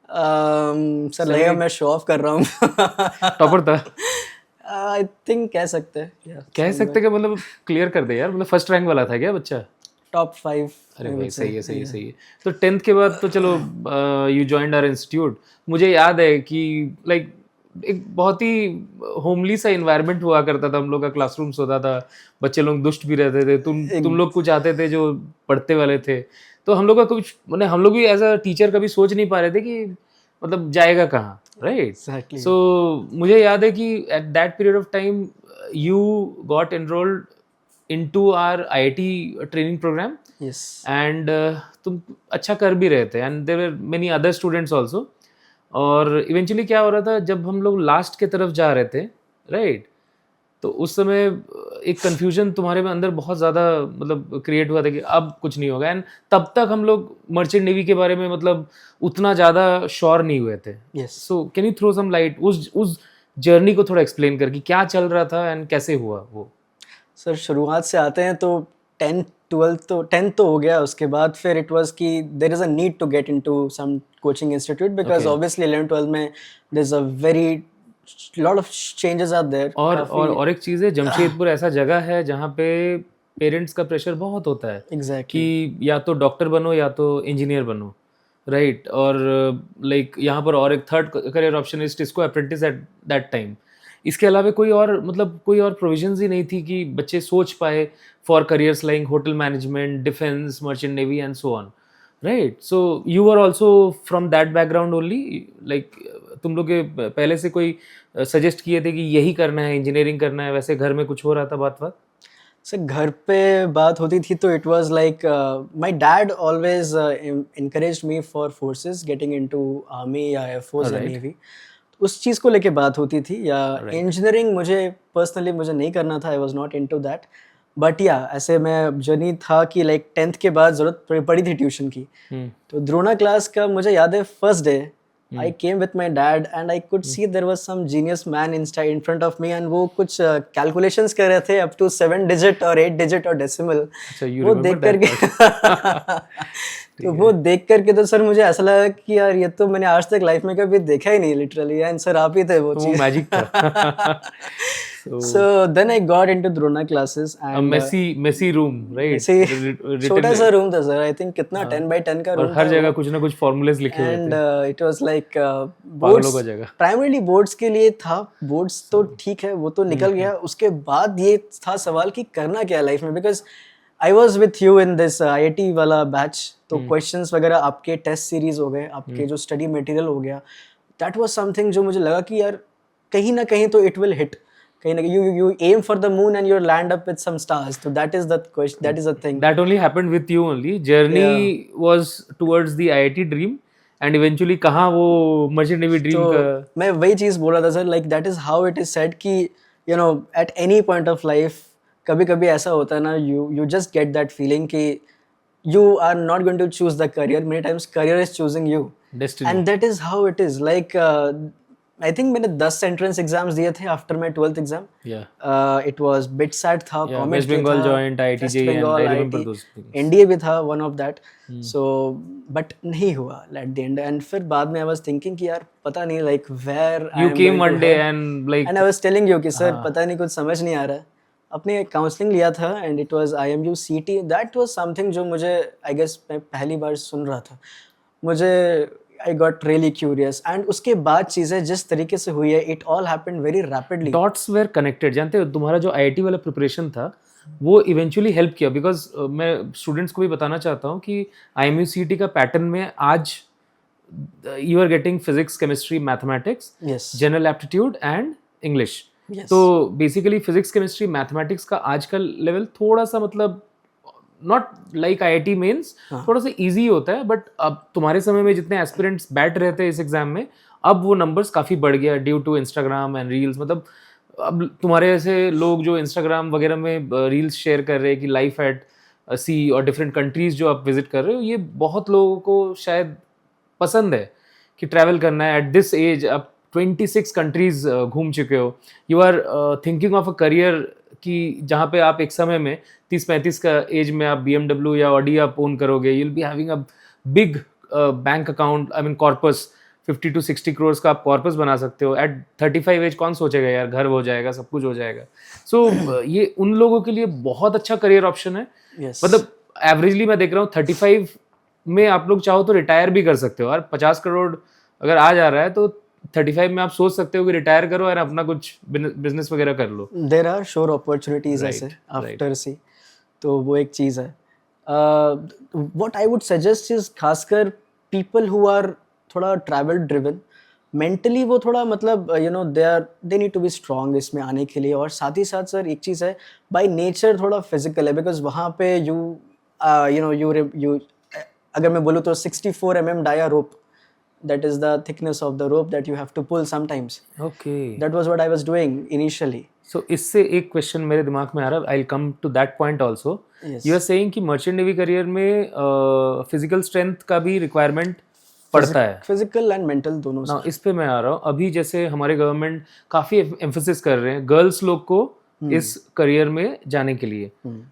सर लगेगा मैं शो ऑफ कर रहा हूँ. टॉपर था? आई थिंक कह सकते हैं. कह सकते कि मतलब क्लियर कर दे यार, मतलब फर्स्ट रैंक वाला था क्या बच्चा? टॉप 5. अरे भाई सही है, सही है, सही है. तो 10th के बाद तो चलो यू जॉइंड आवर इंस्टीट्यूट. मुझे याद है कि लाइक एक बहुत ही होमली सा इन्वायरमेंट हुआ करता था. हम लोग का क्लासरूम्स होता था, बच्चे लोग दुष्ट भी रहते थे. तुम लोग कुछ आते थे जो पढ़ते वाले थे, तो हम लोग का कुछ मतलब हम लोग भी एज अ टीचर कभी सोच नहीं पा रहे थे कि मतलब जाएगा कहाँ, राइट? Exactly. सो मुझे याद है कि at that period of time you got enrolled into our IIT training programme. Yes. And तुम अच्छा कर भी रहे थे and there were many other students also. और इवेंचुअली क्या हो रहा था, जब हम लोग लास्ट के तरफ जा रहे थे, राइट, तो उस समय एक कन्फ्यूजन तुम्हारे में अंदर बहुत ज़्यादा मतलब क्रिएट हुआ था कि अब कुछ नहीं होगा। एंड तब तक हम लोग मर्चेंट नेवी के बारे में मतलब उतना ज़्यादा श्योर नहीं हुए थे। Yes so can you throw some light उस जर्नी को थोड़ा एक्सप्लेन कर कि क्या चल रहा था एंड कैसे हुआ वो? सर, शुरुआत से आते हैं तो 10th तो हो गया, उसके बाद फिर इट वाज कि there is a need to get into some coaching institute because Okay. Obviously 11th-12 में there is a very lot of changes are there. और एक चीज़ है, जमशेदपुर ऐसा जगह है जहाँ पे पेरेंट्स का प्रेशर बहुत होता है एग्जैक्टली कि या तो डॉक्टर बनो या तो इंजीनियर बनो, राइट। और लाइक यहाँ पर और एक third career option is TISCO apprentice at that time. इसके अलावा कोई और मतलब कोई और प्रोविजंस ही नहीं थी कि बच्चे सोच पाए for careers like hotel management, defence, merchant navy and so on, right. So you are also from that background only, like तुम लोग के पहले से कोई सजेस्ट किए थे कि यही करना है, इंजीनियरिंग करना है, वैसे घर में कुछ हो रहा था बात बात? सर, घर पे बात होती थी तो it was like my dad always encouraged me for forces getting into army या एयरफोर्स या Alright. नेवी। उस चीज़ को लेके बात होती थी। या Right. इंजीनियरिंग मुझे पर्सनली मुझे नहीं करना था, I was not into that. But या ऐसे मैं जर्नी था कि लाइक 10th के बाद ज़रूरत पड़ी थी ट्यूशन की। Hmm. तो द्रोणा क्लास का मुझे याद है first day I came with my dad and I could see there was some genius man in front of me and वो कुछ कैलकुलेशंस कर रहे थे अप टू 7 डिजिट और 8 डिजिट और डेसिमल। अच्छा, you वो remember देख that करके तो वो देख करके तो सर मुझे ऐसा लगा कि यार ये तो मैंने आज तक लाइफ में कभी देखा ही नहीं लिटरली, एंड सर आप ही थे वो तो वो चीज। मैजिक था। So So then I got into Drona classes a and messy room, right? ऐसे Written छोटा सा है। रूम था सर, आई थिंक कितना हाँ। 10x10 का और रूम हर था जगह वो। कुछ ना कुछ फॉर्मूलेस लिखे हुए एंड थे। इट वाज लाइक पागलों बोर्ड्स, का जगह। प्राइमरीली बोर्ड्स के लिए था। बोर्ड्स तो ठीक है, वो तो निकल गया। उसके बाद ये था सवाल कि करना क्या है लाइफ में, because I was with you in this IIT वाला बैच। तो क्वेश्चंस वगैरह आपके टेस्ट सीरीज हो गए, आपके जो स्टडी मटेरियल हो गया, दैट वाज समथिंग जो मुझे लगा कि यार कहीं ना कहीं तो इट विल हिट। कहीं ना कहीं you aim for the moon and you land up with some stars. So that is the question, that is the thing. That only happened with you only. Journey was towards the IIT dream and eventually कहाँ वो merchant navy dream का। तो मैं वही चीज बोल रहा था sir, like that is how it is said कि you know at any point of life कभी कभी ऐसा होता है ना, you just get that feeling कि you are not going to choose the career, many times career is choosing you. Destiny. And that is how it is. Like I think मैंने 10 entrance exams दिए थे after my 12th exam. Yeah. It was BITSAT था, Yeah, Comet West Bengal था, joint, IIT West JEE, and Bengal, I remember IIT, those things. NDA भी था one of that. So but नहीं हुआ at the end. And फिर बाद में I was thinking कि यार पता नहीं like where I You am came going one to day head. and like And I was telling you कि सर पता नहीं कुछ समझ नहीं आ रहा है। अपने काउंसलिंग लिया था and it was IMU CT। That was something जो मुझे आई गेस मैं पहली बार सुन रहा था। मुझे I got really curious and उसके बाद चीज़ें जिस तरीके से हुई है, it all happened very rapidly. Dots were connected. जानते हो तुम्हारा जो आईआईटी वाला प्रिपरेशन था वो इवेंचुअली हेल्प किया, बिकॉज मैं स्टूडेंट्स को भी बताना चाहता हूँ कि IMU CT का पैटर्न में आज you are getting physics, chemistry, mathematics, yes general aptitude and English. Yes. तो बेसिकली फिजिक्स, केमिस्ट्री, मैथमेटिक्स का आज का लेवल थोड़ा सा मतलब नॉट लाइक IIT मेंस, थोड़ा सा इजी होता है। बट अब तुम्हारे समय में जितने एस्पिरेंट्स बैठ रहे थे इस एग्जाम में, अब वो नंबर्स काफ़ी बढ़ गया due to Instagram and reels. मतलब अब तुम्हारे ऐसे लोग जो इंस्टाग्राम वगैरह में रील्स शेयर कर रहे हैं कि लाइफ एट सी और डिफरेंट कंट्रीज जो आप विजिट कर रहे हो, ये बहुत लोगों को शायद पसंद है कि ट्रैवल करना है एट दिस एज। आप 26 कंट्रीज घूम चुके हो, you are thinking of a career कि जहाँ पे आप एक समय में 30-35 का एज में आप BMW या ऑडी आप ओन करोगे, you will be having a big bank account, I mean corpus, 50 to 60 crore का आप कॉर्पस बना सकते हो। एट 35 एज कौन सोचेगा यार घर हो जाएगा, सब कुछ हो जाएगा। सो ये उन लोगों के लिए बहुत अच्छा करियर ऑप्शन है। Yes. मतलब एवरेजली मैं देख रहा हूँ 35 में आप लोग चाहो तो रिटायर भी कर सकते हो। और 50 करोड़ अगर आ जा रहा है तो 35 में आप सोच सकते हो कि रिटायर करो और अपना कुछ बिजनेस वगैरह कर लो। There are sure opportunities Right, ऐसे आफ्टर सी। तो वो एक चीज़ है। What I would suggest is खासकर पीपल हु आर थोड़ा ट्रैवल ड्रिवन मेंटली, वो थोड़ा मतलब you know they need to be strong इसमें आने के लिए। और साथ ही साथ सर एक चीज़ है, बाय नेचर थोड़ा फिजिकल है, बिकॉज वहाँ पे यू अगर मैं बोलूँ तो 64 mm dia rope. That is the thickness of the rope that you have to pull sometimes. Okay. That was what I was doing initially. So इससे एक क्वेश्चन मेरे दिमाग में आ रहा है. I'll come to that point also. Yes. You are saying कि merchant navy career में physical strength का भी रिक्वायरमेंट पड़ता है. Physical and mental दोनों. ना इस पे मैं आ रहा हूँ. अभी जैसे हमारे गवर्नमेंट काफी एम्फोसिस कर रहे हैं गर्ल्स लोग को इस करियर में जाने के लिए,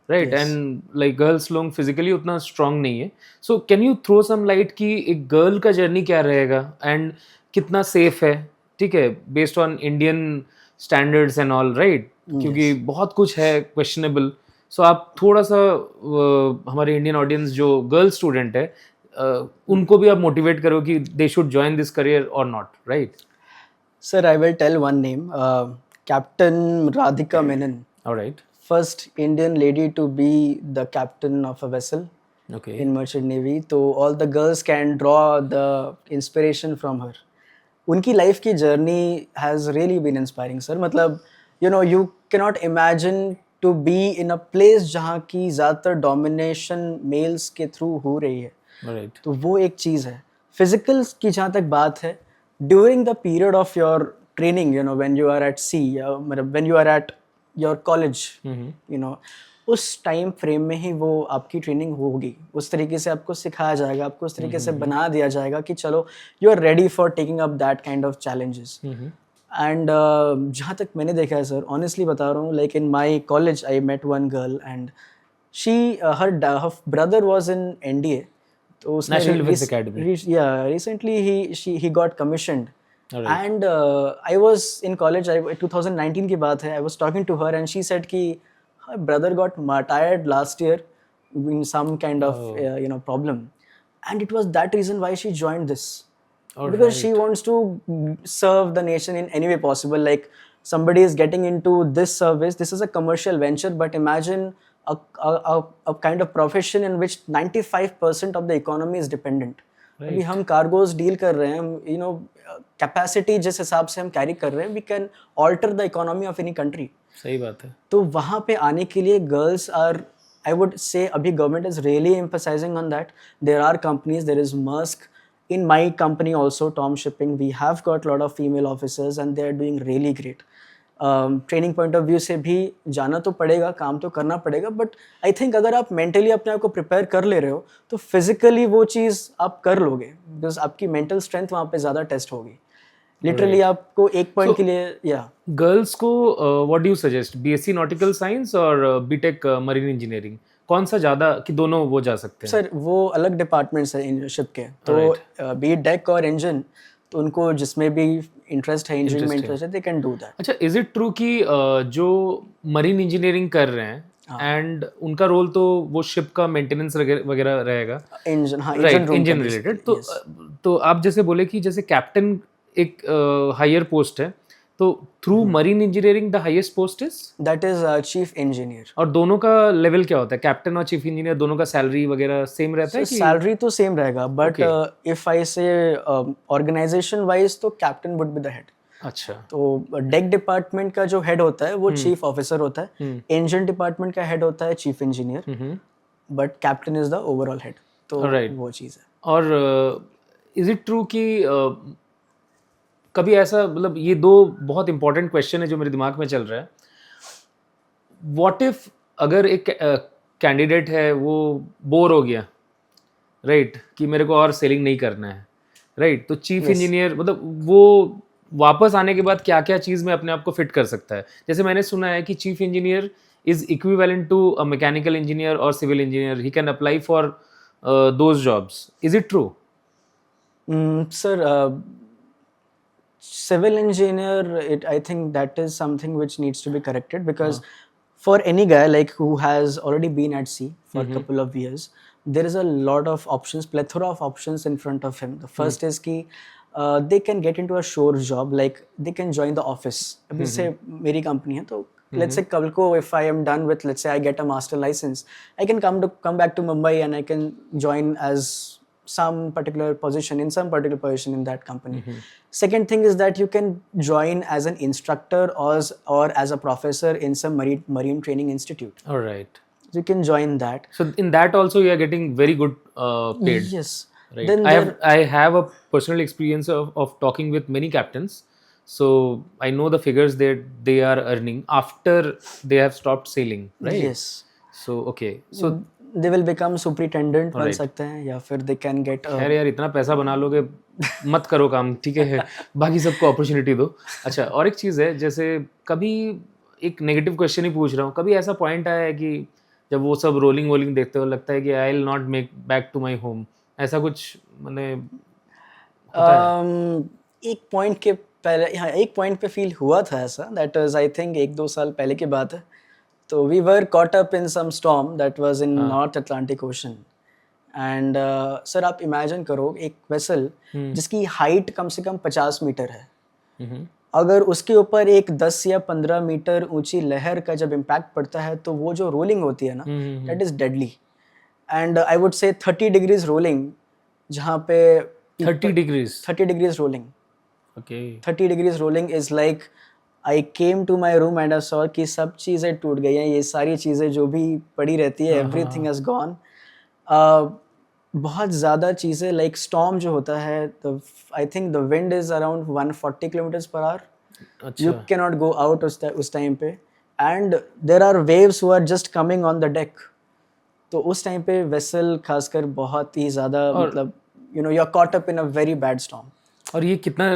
राइट? एंड लाइक गर्ल्स लोग फिजिकली उतना स्ट्रांग नहीं है. So can you throw some light कि एक गर्ल का जर्नी क्या रहेगा एंड कितना सेफ है, ठीक है, based on Indian standards and all, right? क्योंकि बहुत कुछ है क्वेश्चनेबल. सो आप थोड़ा सा हमारे इंडियन ऑडियंस जो गर्ल स्टूडेंट है उनको भी आप मोटिवेट करो कि they should join this career और not, right? Sir, I will tell one name. Captain Radhika Menon. Alright. First Indian lady to be the captain of a vessel Okay. in Merchant Navy. So all the girls can draw the inspiration from her. उनकी life की journey has really been inspiring, sir. मतलब you cannot imagine to be in a place जहाँ की ज़्यादातर domination males के through हो रही है. Alright. तो वो एक चीज़ है. Physical की जहाँ तक बात है, during the period of your training, when you are at sea, when you are at your college, उस टाइम फ्रेम में ही वो आपकी ट्रेनिंग होगी. उस तरीके से आपको सिखाया जाएगा, आपको उस तरीके से बना दिया जाएगा कि चलो you are ready for taking up that kind of challenges. And जहाँ तक मैंने देखा है सर, ऑनेस्टली बता रहा हूँ, like in my college I met one girl and she her brother was in NDA. तो उसने National Defense Academy. recently he got commissioned. And I was in college, 2019 की बात है, I was talking to her and she said कि her brother got martyred last year in some kind of problem, and it was that reason why she joined this. Because she wants to serve the nation in any way possible. Like somebody is getting into this service, this is a commercial venture, but imagine a kind of profession in which 95% of the economy is dependent. अभी हम cargoes deal कर रहे हैं, capacity जिस हिसाब से हम carry कर रहे हैं, we can alter the economy of any country. सही बात है. तो वहाँ पे आने के लिए girls are, I would say अभी government is really emphasising on that. There are companies, there is Musk. In my company also, Tom Shipping, we have got a lot of female officers and they are doing really great. Training point of view से भी जाना तो पड़ेगा, काम तो करना पड़ेगा, but I think अगर आप मेंटली अपने आप को प्रिपेयर कर ले रहे हो तो फिजिकली वो चीज़ आप कर लोगे, बिकॉज आपकी मेंटल स्ट्रेंथ वहाँ पे ज़्यादा टेस्ट होगी. लिटरली आपको एक पॉइंट के लिए. या गर्ल्स को what do you suggest, BSc nautical science और BTech मरीन इंजीनियरिंग, कौन सा ज़्यादा, कि दोनों वो जा सकते हैं? सर वो अलग डिपार्टमेंट्स है शिप के, तो बी डेक और इंजन, तो उनको जिसमें भी इंटरेस्ट है, इंजीनियरिंग में इंटरेस्ट है, दे कैन डू दैट. अच्छा, इज इट ट्रू कि जो मरीन इंजीनियरिंग कर रहे हैं एंड उनका रोल तो वो शिप का मेंटेनेंस वगैरह रहेगा, इंजन, हाँ, इंजन रिलेटेड. तो आप जैसे बोले कि जैसे कैप्टन एक हायर पोस्ट है, तो through marine engineering the highest post is that is chief engineer. और दोनों का लेवल क्या होता है, कैप्टन और चीफ इंजीनियर दोनों का सैलरी वगैरह सेम रहता है? सैलरी तो सेम रहेगा, बट इफ आई से ऑर्गेनाइजेशन वाइज तो captain would be the head. अच्छा. तो डेक डिपार्टमेंट का जो हेड होता है वो चीफ ऑफिसर होता है. इंजन डिपार्टमेंट का हेड होता है chief engineer, but captain is the overall head. तो वो चीज़ है. और इज इट ट्रू कि कभी ऐसा, मतलब ये दो बहुत इंपॉर्टेंट क्वेश्चन है जो मेरे दिमाग में चल रहा है. व्हाट इफ अगर एक कैंडिडेट है वो बोर हो गया, राइट, कि मेरे को और सेलिंग नहीं करना है, राइट, तो चीफ इंजीनियर, मतलब वो वापस आने के बाद क्या क्या चीज़ में अपने आप को फिट कर सकता है? जैसे मैंने सुना है कि chief engineer is equivalent to a mechanical engineer और civil engineer, he can apply for those jobs. Is it true? Sir, civil engineer, I think that is something which needs to be corrected, because for any guy like who has already been at sea for a couple of years, there is a lot of options, plethora of options in front of him. The first is कि they can get into a shore job, like they can join the office. अभी से मेरी company है, तो let's say कल को if I am done with, let's say I get a master license, I can come back to Mumbai and I can join as some particular position in that company. Second thing is that you can join as an instructor or as a professor in some marine training institute. All right. you can join that. So in that also you are getting very good paid. Yes. Right. Then I have a personal experience of talking with many captains. So I know the figures that they are earning after they have stopped sailing, right? yes, So okay. So they will become superintendent बन Right. सकते हैं या फिर they can get खैर यार इतना पैसा बना लोगे, मत करो काम, ठीक है, बाकी सबको अपॉर्चुनिटी दो. अच्छा, और एक चीज़ है, जैसे कभी एक नेगेटिव क्वेश्चन ही पूछ रहा हूँ, कभी ऐसा पॉइंट आया है कि जब वो सब रोलिंग वोलिंग देखते हो लगता है कि I will not make back to my home, ऐसा कुछ मैंने होता है? एक पॉइंट के पहले, हाँ एक पॉइंट पे फील हुआ था ऐसा. दैट वाज आई थिंक 1-2 साल पहले की बात है. तो we were caught up in some storm that was in North Atlantic Ocean. And sir आप इमेजिन करो एक वेसल जिसकी हाइट कम से कम 50 मीटर है, अगर उसके ऊपर एक 10 या 15 मीटर ऊंची लहर का जब इम्पैक्ट पड़ता है तो वो जो रोलिंग होती है ना, that is deadly. And I would say 30 degrees rolling, जहाँ पे 30 degrees 30 degrees rolling. Okay. 30 degrees rolling is like I came to my room and I saw कि सब चीज़ें टूट गई हैं, ये सारी चीज़ें जो भी पड़ी रहती है एवरीथिंग हैज़ गॉन. बहुत ज़्यादा चीज़ें लाइक स्टॉर्म जो होता है, I think the wind is around 140 kilometres per hour. You अच्छा. कैन नॉट गो आउट उस टाइम पे. And there are waves who are just coming on the deck. तो उस टाइम पे वेसल खासकर बहुत ही ज़्यादा मतलब you know you are caught up in a very bad storm. और ये कितना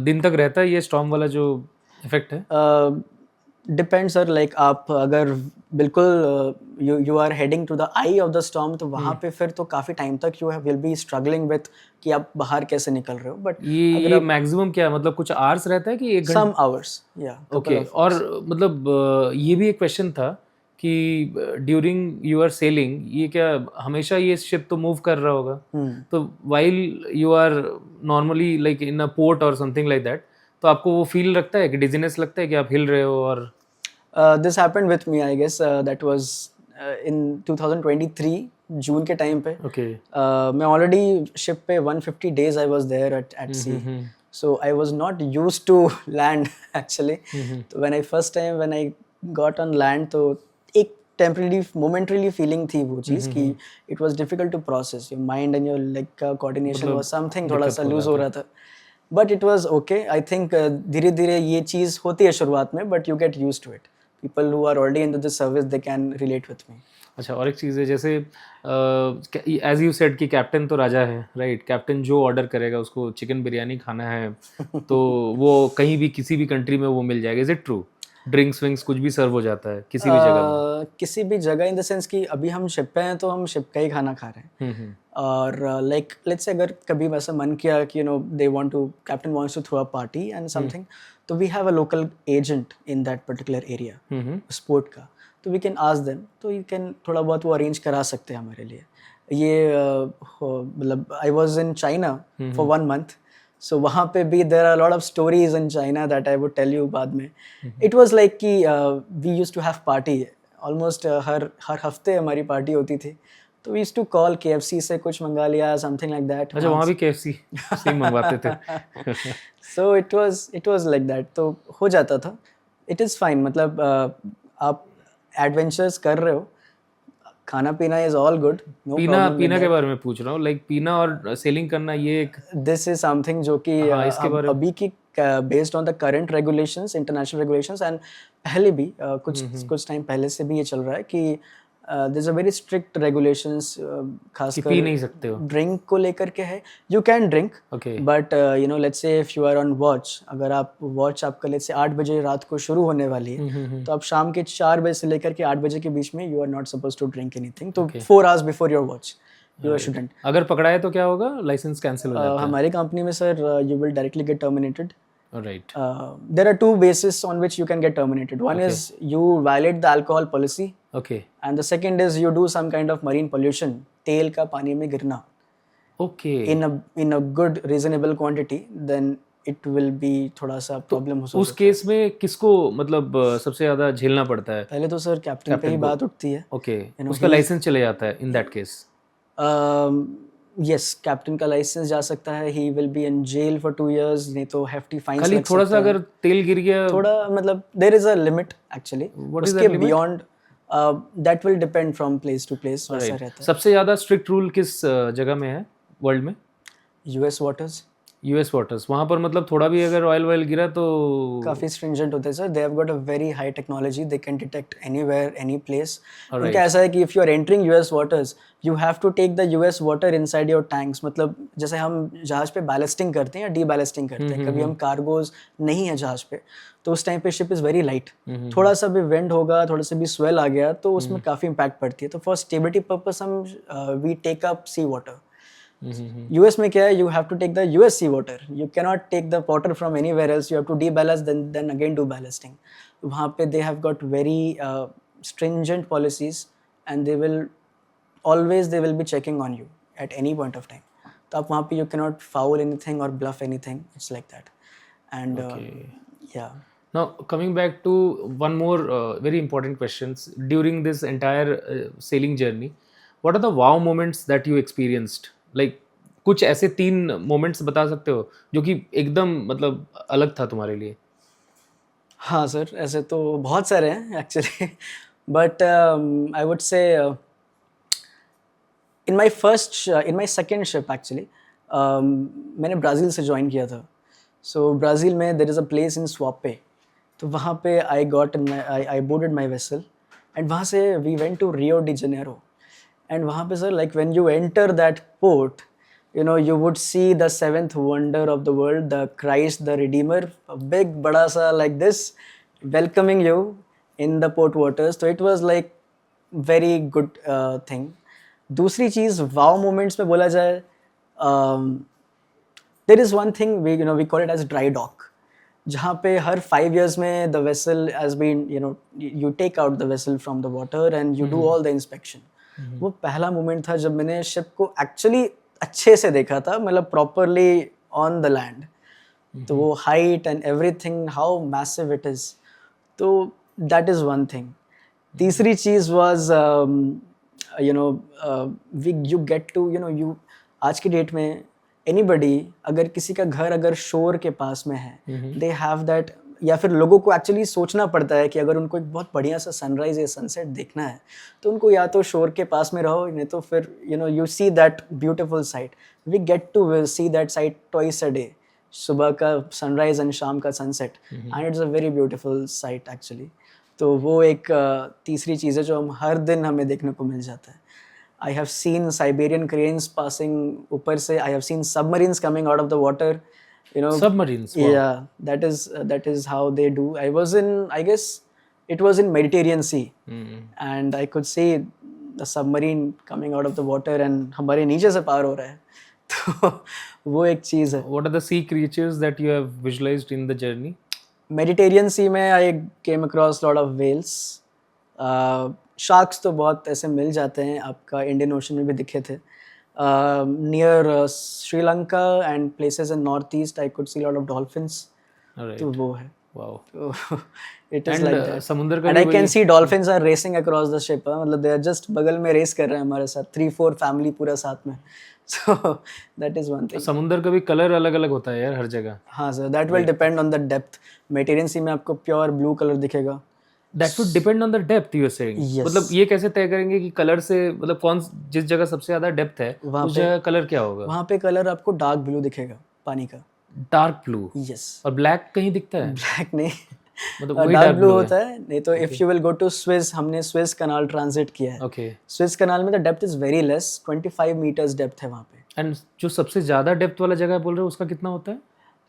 दिन तक रहता है ये स्टॉर्म वाला जो इफेक्ट है? डिपेंड सर, लाइक आप अगर बिल्कुल you are heading to the eye of the storm तो वहाँ पे फिर तो काफ़ी टाइम तक you will be struggling with कि आप बाहर कैसे निकल रहे हो. बट ये मैक्सिमम क्या मतलब कुछ आवर्स रहता है कि एक सम आवर्स या ओके. और मतलब ये भी एक क्वेश्चन था कि ड्यूरिंग यूर सेलिंग ये क्या हमेशा ये शिप तो मूव कर रहा होगा, तो while you are normally like in a port और समथिंग लाइक दैट, तो आपको वो फील लगता है कि डिजीनेस लगता है कि आप हिल रहे हो? और this happened with me I guess. That was in 2023 जून के टाइम पे. ओके. मैं ऑलरेडी शिप पे 150 days I was there at sea. So I was not used to land actually. तो when I first time when I got on land तो एक temporary momentarily feeling थी वो चीज़ कि it was difficult to process. Your mind and your leg का coordination was something थोड़ा सा lose हो रहा था. But it was okay. I think धीरे धीरे ये चीज़ होती है शुरुआत में, but you get used to it. People who are already into this service they can relate with me. अच्छा, और एक चीज़ है, जैसे एज यू सेड कि कैप्टन तो राजा है, राइट? कैप्टन जो ऑर्डर करेगा, उसको चिकन बिरयानी खाना है तो वो कहीं भी किसी भी कंट्री में वो मिल जाएगा. Is it true? Drinks winks कुछ भी सर्व हो जाता है किसी भी जगह में? किसी भी जगह इन द सेंस कि अभी हम शिप पे हैं तो हम शिप का ही खाना खा रहे हैं. और लाइक लेट्स से अगर कभी वैसा मन किया कि you know they want to captain wants to throw a party and something, तो we have a local agent in that particular area sport का, तो वी कैन आस्क देम, तो यू कैन थोड़ा बहुत वो अरेंज करा सकते हैं हमारे लिए. ये मतलब I was in China for 1 month. So वहाँ पे भी there are lot of stories in China that I would tell you बाद में. इट वाज लाइक कि we used to have party almost हर हफ्ते हमारी पार्टी होती थी. तो we used to call KFC से कुछ मंगा लिया, समथिंग लाइक दैट. अच्छा, वहाँ भी KFC से मंगवाते थे? So it was like that. तो हो जाता था. It is fine. मतलब आप एडवेंचर्स कर रहे हो, खाना पीना इज ऑल गुड. पीना के बारे में पूछ रहा हूँ, लाइक पीना और सेलिंग करना ये एक दिस इज समथिंग जो कि अभी की based on the current regulations, international regulations, and पहले भी कुछ टाइम पहले से भी ये चल रहा है कि there is a very strict regulations, खासकर पी नहीं सकते हो. ड्रिंक को लेकर के है. You can drink but you know let's say if you are on watch, अगर आप वॉच आपका लेट्स से 8 बजे रात को शुरू होने वाली है, तो आप शाम के 4 बजे से लेकर के 8 बजे के बीच में you are not suppose to drink anything. तो 4 hours before your watch you shouldn't. अगर पकड़ाए तो क्या होगा? लाइसेंस कैंसिल हो जाता है? हमारी कंपनी में sir you will directly get terminated. Right. There are 2 bases on which you can get terminated. One is you violate the alcohol policy. Okay. And the second is you do some kind of marine pollution. तेल का पानी में गिरना. Okay. In a good reasonable quantity, then it will be थोड़ा सा problem हो सकता है. उस केस में किसको मतलब सबसे ज़्यादा झेलना पड़ता है? पहले तो सर कैप्टन पे ही बात उठती है. Okay. उसका लाइसेंस चले जाता है in that case. Yes, captain का लाइसेंस जा सकता है. He will be in jail for 2 years. नहीं तो हेफ्टी फाइन. खाली थोड़ा सा अगर तेल गिर गया, थोड़ा मतलब there is a limit actually. उसके beyond that will depend from place to place, वैसा राइट, रहता है. सबसे ज़्यादा स्ट्रिक्ट रूल किस जगह में है वर्ल्ड में? यूएस वाटर्स यूएस वाटर्स, वहाँ पर मतलब थोड़ा भी अगर ऑयल वॉयल गिरा तो काफ़ी स्ट्रिंजेंट होते हैं sir. They have got a very high technology, they can detect anywhere any place. उनका राइट. ऐसा है कि if you are entering US waters, you have to take the US water inside your tanks. मतलब जैसे हम जहाज़ पे बैलेस्टिंग करते हैं या डी बैलेस्टिंग करते हैं, कभी हम कार्गोज नहीं है जहाज़ पे, तो उस टाइम पे शिप इज़ वेरी लाइट. थोड़ा सा भी विंड होगा, थोड़ा सा भी स्वेल आ गया तो उसमें काफ़ी इम्पैक्ट पड़ती है. तो फॉर स्टेबिलिटी पर्पस हम we take up sea water. US में क्या है, you have to take the US sea water, you can not take the water from anywhere else, you have to de balance then again do ballasting. वहाँ पे they have got very stringent policies and they will be checking on you at any point of time. तो आप वहाँ पे you cannot foul anything or bluff anything, it's like that. And Okay. yeah. Now coming back to one more very important questions during this entire sailing journey, what are the wow moments that you experienced? Like कुछ ऐसे 3 moments बता सकते हो जो कि एकदम मतलब अलग था तुम्हारे लिए? हाँ सर, ऐसे तो बहुत सारे हैं एक्चुअली. बट आई वुड से इन माई सेकेंड शिप एक्चुअली मैंने ब्राज़ील से ज्वाइन किया था. सो ब्राज़ील में there is a place in स्वापे. तो वहाँ पे I boarded my vessel and वहाँ से we went to Rio de Janeiro. And वहाँ पे sir, like when you enter that port, you know, you would see the seventh wonder of the world, the Christ the Redeemer, a big bada sa like this, welcoming you in the port waters. So it was like very good thing. दूसरी चीज़ wow moments में बोला जाए, there is one thing we call it as dry dock, जहाँ पे हर 5 years में the vessel has been, you take out the vessel from the water and you do all the inspection. वो पहला moment था जब मैंने शिप को actually अच्छे से देखा था, मतलब प्रॉपरली ऑन द लैंड. तो वो height and everything, how massive it is, तो दैट इज़ वन थिंग. तीसरी चीज़ was you get to you आज की डेट में एनीबडी, अगर किसी का घर अगर शोर के पास में है, दे हैव दैट, या फिर लोगों को एक्चुअली सोचना पड़ता है कि अगर उनको एक बहुत बढ़िया सा सनराइज या सनसेट देखना है तो उनको या तो शोर के पास में रहो, नहीं तो फिर you see that beautiful sight. We get to see that sight twice a day, सुबह का सनराइज एंड शाम का sunset, and it's a very beautiful sight actually. तो वो एक तीसरी चीज़ है जो हम हर दिन हमें देखने को मिल जाता है. I have seen Siberian cranes passing ऊपर से. I have seen submarines coming out of the water. Submarines? Wow. Yeah, that is how they do. I guess it was in Mediterranean Sea, and I could see the submarine coming out of the water and हमारे नीचे से पार हो रहा है. तो वो एक चीज़ है. What are the sea creatures that you have visualized in the journey? Mediterranean Sea में I came across lot of whales. Sharks तो बहुत ऐसे मिल जाते हैं, आपका इंडियन ओशन में भी दिखे थे. Near Sri Lanka and places in north east I could see lot of dolphins. तो वो है. Wow. तो इट इज लाइक दैट. समुद्र का and I can see dolphins are racing across the ship. मतलब दे आर जस्ट बगल में रेस कर रहे हैं हमारे साथ, 3-4 फैमिली पूरा साथ में. So that is one thing. समुद्र का भी कलर अलग अलग होता है यार हर जगह. हाँ sir, that will depend on the depth. Mediterranean sea में आपको प्योर ब्लू कलर दिखेगा. That would depend on the depth you are saying. Yes. मतलब ये कैसे तय करेंगे कि कलर से, मतलब कौन जिस जगह सबसे ज्यादा डेप्थ है उस जगह कलर क्या होगा? वहाँ पे कलर आपको डार्क ब्लू दिखेगा पानी का. Dark blue. यस. और ब्लैक कहीं दिखता है? ब्लैक नहीं, मतलब वही डार्क ब्लू होता है. नहीं तो if you will go to Swiss, हमने स्विस कनाल ट्रांजिट किया है. ओके. स्विस कनाल में the depth is very less, 25 meters depth है वहाँ पे. एंड जो सबसे ज्यादा डेप्थ वाला जगह बोल रहे हो उसका कितना होता है?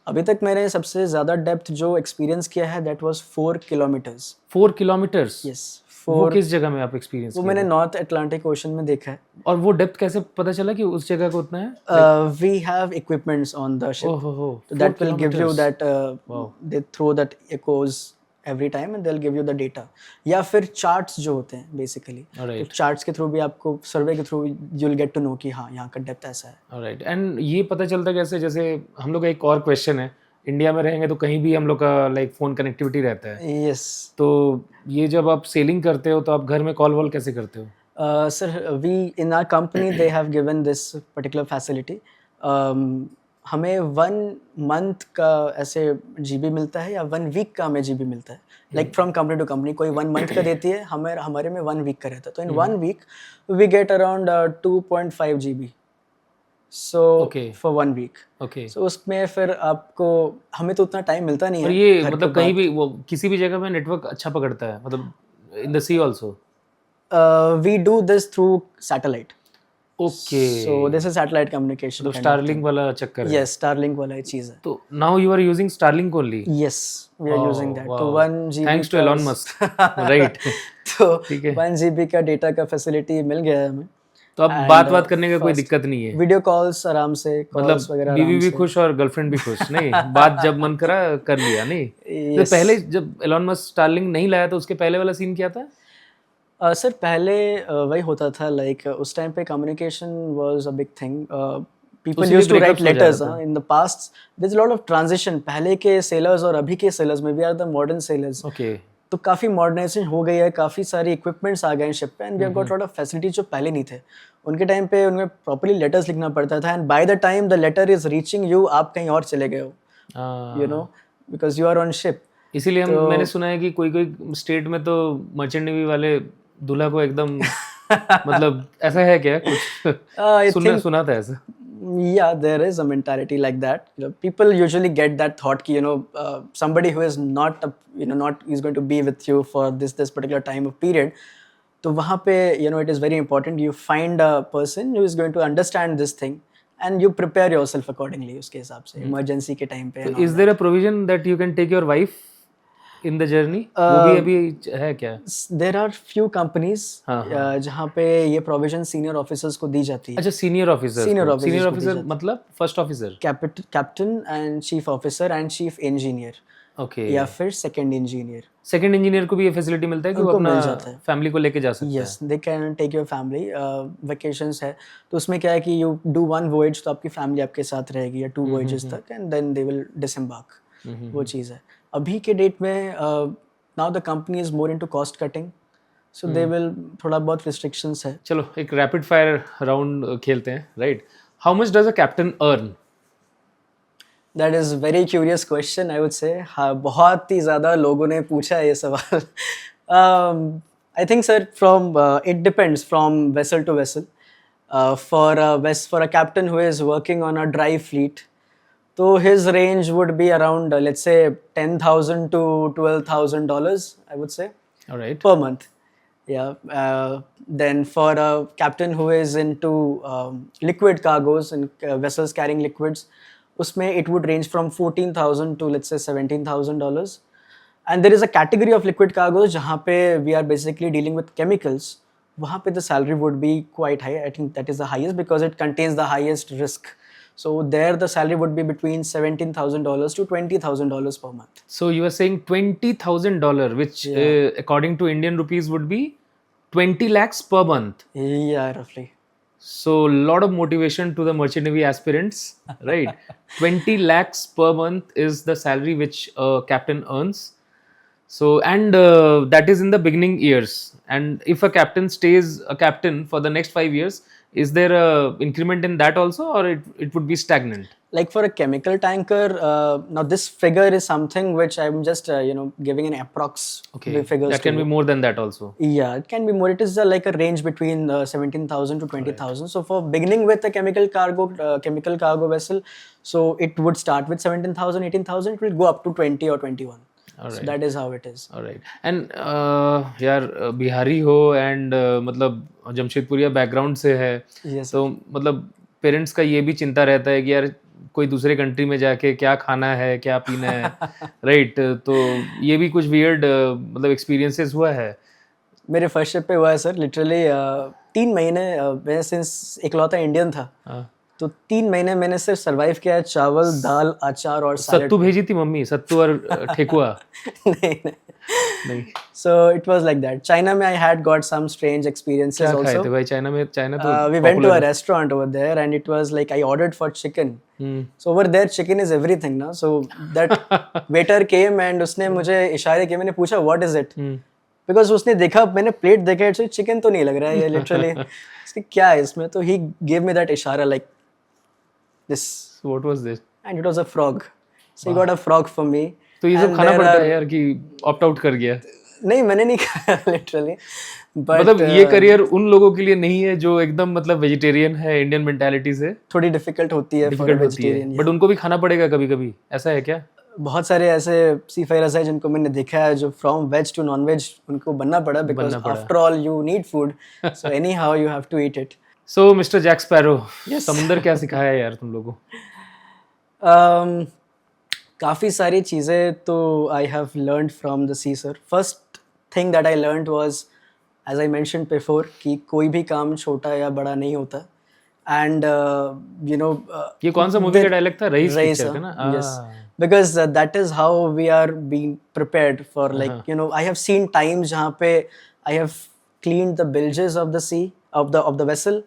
अभी तक मैंने सबसे ज़्यादा डेप्थ जो एक्सपीरियंस किया है that was 4 kilometres. 4 kilometres? Yes. वो किस जगह में आप एक्सपीरियंस? वो मैंने नॉर्थ अटलांटिक ओशन में देखा है. और वो डेप्थ कैसे पता चला कि उस जगह को उतना है? We have equipments on the ship. ओहो. So that will give you that they throw that echoes every time and they'll give you the data. या फिर चार्ट्स जो होते हैं बेसिकली, तो चार्ट्स के थ्रू भी आपको, सर्वे के through you'll get to know कि हाँ यहाँ का डेप्थ ऐसा है. ऑलराइट. एंड ये पता चलता कैसे, जैसे हम लोग का एक और क्वेश्चन है, इंडिया में रहेंगे तो कहीं भी हम लोग का लाइक फ़ोन कनेक्टिविटी रहता है. यस. तो ये जब आप सेलिंग करते हो तो आप घर में कॉल वॉल कैसे करते हो? Sir we in our company they have given this particular facility. हमें 1 मंथ का ऐसे जीबी मिलता है या 1 वीक का हमें जीबी मिलता है, like from company to company. कोई 1 मंथ का देती है, हमारे में 1 वीक का रहता है। तो in 1 week we get around 2.5 GB, so Okay. For 1 week. Okay. So उसमें फिर आपको, हमें तो उतना टाइम मिलता नहीं और है ये घर मतलब के कहीं बाद। भी वो किसी भी जगह में नेटवर्क अच्छा पकड़ता है, मतलब in the sea also? We do this through satellite, okay. So this is satellite communication मतलब काइंड ऑफ स्टारलिंक थिंग। वाला चक्कर है। यस, स्टारलिंक वाला ये चीज़ है। तो now you are using Starlink only? Yes, we are using that. तो वाओ, 1 GB थैंक्स टू का एलॉन मस्क, राइट? तो ठीक है। 1 GB का डेटा का फैसिलिटी मिल गया है हमें। तो अब एंड बात बात करने का कोई फास्ट दिक्कत नहीं है? वीडियो कॉल्स आराम से, कॉल्स मतलब वगैरह बीवी आराम भी से। खुश और गर्लफ्रेंड भी खुश, नहीं? बात जब मन करा कर लिया, नहीं? तो यस पहले जब एलॉन मस्क स्टारलिंक नहीं लाया तो उसके पहले वाला सीन क्या था? सर, पहले वही होता था, लाइक उस टाइम पे communication was a big thing. People उसीलिए यूज्ड टू राइट ब्रेकअप्स हो जा रहा लेटर्स था। In the past. There is lot of transition पहले के सेलर्स और अभी के सेलर्स में। We are the modern sailors. Okay. तो काफ़ी मॉडर्नाइजेशन हो गई है, काफ़ी सारे इक्विपमेंट्स आ गए हैं शिप पे, and we have got lot of facilities जो पहले नहीं थे। उनके टाइम पे उनमें प्रॉपर्ली लेटर्स लिखना पड़ता था, and by the time the letter is reaching you, आप कहीं और चले गए हो, you know, because you are on ship. इसीलिए हम तो मैंने सुना है कि कोई कोई स्टेट में तो मर्चेंट नेवी वाले दूल्हा को एकदम मतलब ऐसा है क्या कुछ? आई थिंक, सुना था ऐसा। yeah, there is a mentality like that. People usually get that thought ki, somebody who is not not is going to be with you for this particular time of period. तो वहाँ पे it is very important you find a person who is going to understand this thing, and you prepare yourself accordingly उसके हिसाब से emergency के time पे तो and all is there a that. Provision that you can take your wife in the journey? वो भी अभी है क्या? There are few companies हाँ, हाँ। जहाँ पे ये provision senior officers को दी जाती है। अच्छा, सीनियर ऑफिसर्स Senior को। officers सीनियर को दी ऑफिसर जाती है। मतलब first officer? Captain and chief officer and chief engineer, okay. या फिर सेकंड इंजीनियर, सेकंड इंजीनियर को भी ये फैसिलिटी मिलता है कि वो उनको अपना मिल जाता है। फैमिली को लेके जा सकता yes, they can take your family. Vacations है तो उसमें क्या है कि यू डू 1 वॉयज, तो आपकी फैमिली आपके साथ रहेगी, या 2 वॉयजेस तक, एंड देन दे विल डिसएम्बार्क। वो चीज़ है। अभी के डेट में now the company is more into cost cutting, so they will, थोड़ा बहुत रिस्ट्रिक्शंस है। है? चलो एक रैपिड फायर राउंड खेलते हैं, right? How much does a captain earn? That is very curious question, I would से। हाँ, बहुत ही ज़्यादा लोगों ने पूछा है ये सवाल। I think sir, from it depends from vessel to vessel. For a captain who is working on a dry fleet, तो his range would be around, let's say, $10,000 to $12,000, I would say, alright. per month. Yeah. Then for a captain who is into liquid cargoes and vessels carrying liquids, usme it would range from 14,000 to, let's say, $17,000. And there is a category of liquid cargoes jahan pe we are basically dealing with chemicals. Wahan pe the salary would be quite high. I think that is the highest because it contains the highest risk. So there the salary would be between $17,000 to $20,000 per month. So you are saying $20,000, which Yeah. according to Indian rupees would be 20 lakhs per month. Yeah, roughly. So lot of motivation to the merchant navy aspirants, right? 20 lakhs per month is the salary which a captain earns. So and that is in the beginning years. And if a captain stays a captain for the next 5 years, is there a increment in that also, or it would be stagnant? Like for a chemical tanker, now this figure is something which I'm just giving an approx figures That to can be you. more than that also. Yeah, it can be more. It is like a range between 17,000 to 20,000. So for beginning with a chemical cargo vessel, so it would start with 17,000, 18,000. It will go up to 20 or 21. So that is how it is. Alright. And यार बिहारी हो and मतलब जमशेदपुरिया background से है, Yes. तो मतलब parents का ये भी चिंता रहता है कि यार कोई दूसरे कंट्री में जाके क्या खाना है, क्या पीना है, राइट? तो ये भी कुछ वियर्ड मतलब एक्सपीरियंसेस हुआ है? मेरे फर्स्ट शिप पे हुआ है सर, लिटरली 3 महीने मैं सिंस इकलौता इंडियन था, हाँ। तो 3 महीने मैंने सिर्फ सरवाइव किया है चावल, दाल, अचार और सैलेड। सत्तू भेजी थी मम्मी, सत्तू और ठेकुआ? नहीं नहीं, नहीं। so it was like that. China में I had got some strange experiences क्या खाए also. थे भाई चाइना में? चाइना तो We went to popular a है। restaurant over there and it was like I ordered for chicken. Hmm. So over there chicken is everything ना, so that waiter came and उसने मुझे इशारे किए, मैंने पूछा what is it? Because उसने देखा, मैंने प्लेट देखा, इट्स चिकन तो नहीं लग रहा है ये लिटरली, इसके क्या है इसमें, तो he gave me that इशारा like this, So what was this? and it was a frog. So he got a frog for me. तो ये सब And खाना there पड़ता are- है यार कि ऑप्ट आउट कर गया. नहीं, मैंने नहीं खाया लिटरली, बट मतलब ये करियर उन लोगों के लिए नहीं है जो एकदम मतलब वेजिटेरियन है, इंडियन मेंटालिटी से थोड़ी डिफिकल्ट होती है फॉर डिफिकल्ट होती है, वेजिटेरियन. बट उनको भी खाना पड़ेगा कभी कभी, ऐसा है क्या? बहुत सारे ऐसे सी फायरर्स हैं जिनको मैंने देखा है जो from veg to non veg उनको बनना पड़ा, because after all you need food, so anyhow you have to eat it. So mister Jack Sparrow, समुंदर क्या सिखाया यार तुम लोगों को? काफ़ी सारी चीज़ें तो I have learned from the sea sir. First thing that I learned was, as I mentioned before, कि कोई भी काम छोटा या बड़ा नहीं होता. एंड यू नो, ये कौन सा मूवी का डायलॉग था? रईस Raisa, पिक्चर का ना? yes. Because that is how we are being prepared for, like, you know, I have seen times जहाँ पे I have cleaned the bilges of the sea, of the vessel,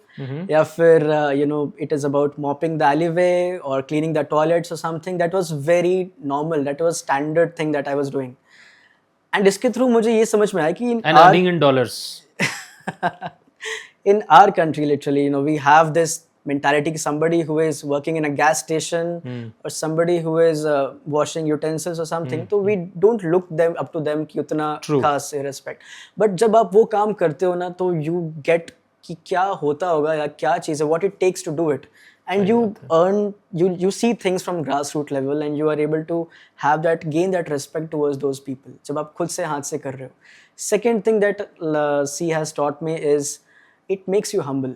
या फिर you know, it is about mopping the alleyway or cleaning the toilets or something. That was very normal, that was standard thing that I was doing. And इसके through मुझे ये समझ में आया कि in And earning in dollars. in our country, literally, you know, we have this mentality कि somebody who is working in a gas station or somebody who is washing utensils or something, तो we don't look them up to them कि उतना खास respect. But जब आप वो काम करते हो ना, तो you get कि क्या होता होगा या क्या चीज़ है, what it takes to do it, and you earn, you see things from grassroots level, and you are able to have that, gain that respect towards those people जब आप खुद से हाथ से कर रहे हो. Second thing that C has taught me is it makes you humble.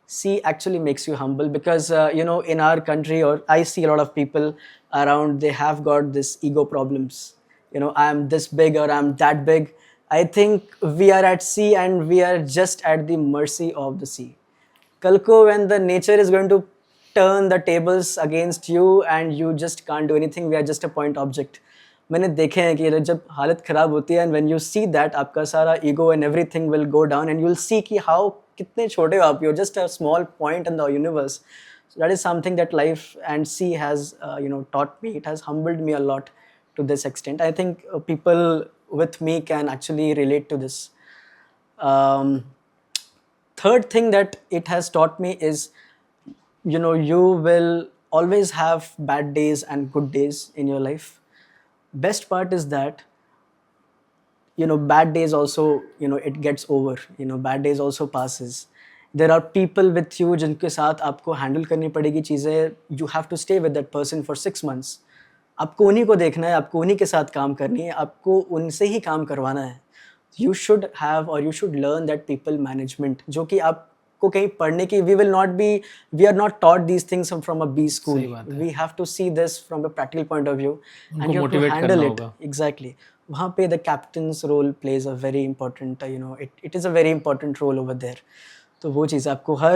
C actually makes you humble because you know, in our country, or I see a lot of people around, they have got this ego problems. You know, I am this big or I'm that big. I think we are at sea and we are just at the mercy of the sea. Kalko, when the nature is going to turn the tables against you and you just can't do anything, we are just a point object. मैंने देखे हैं कि जब हालत ख़राब होती है, and when you see that, आपका सारा ego and everything will go down, and you'll see कि how कितने छोटे हो आप, you're just a small point in the universe. So that is something that life and sea has you know, taught me. It has humbled me a lot to this extent. I think people with me can actually relate to this. Third thing that it has taught me is, you know, you will always have bad days and good days in your life. Best part is that, you know, bad days also, you know, it gets over, you know, bad days also passes. There are people with you जिनके साथ आपको handle करनी पड़ेगी चीज़ें. You have to stay with that person for 6 months. आपको उन्हीं को देखना है, आपको उन्हीं के साथ काम करनी है, आपको उनसे ही काम करवाना है. You should have, or you should learn that people management, जो कि आपको कहीं पढ़ने की, we are not taught these things from a B school. We have to see this from a practical point of view, and you have to handle it. Exactly. वहाँ पे the captain's role plays a very important, you know, it is a very important role over there. तो वो चीज़ आपको हर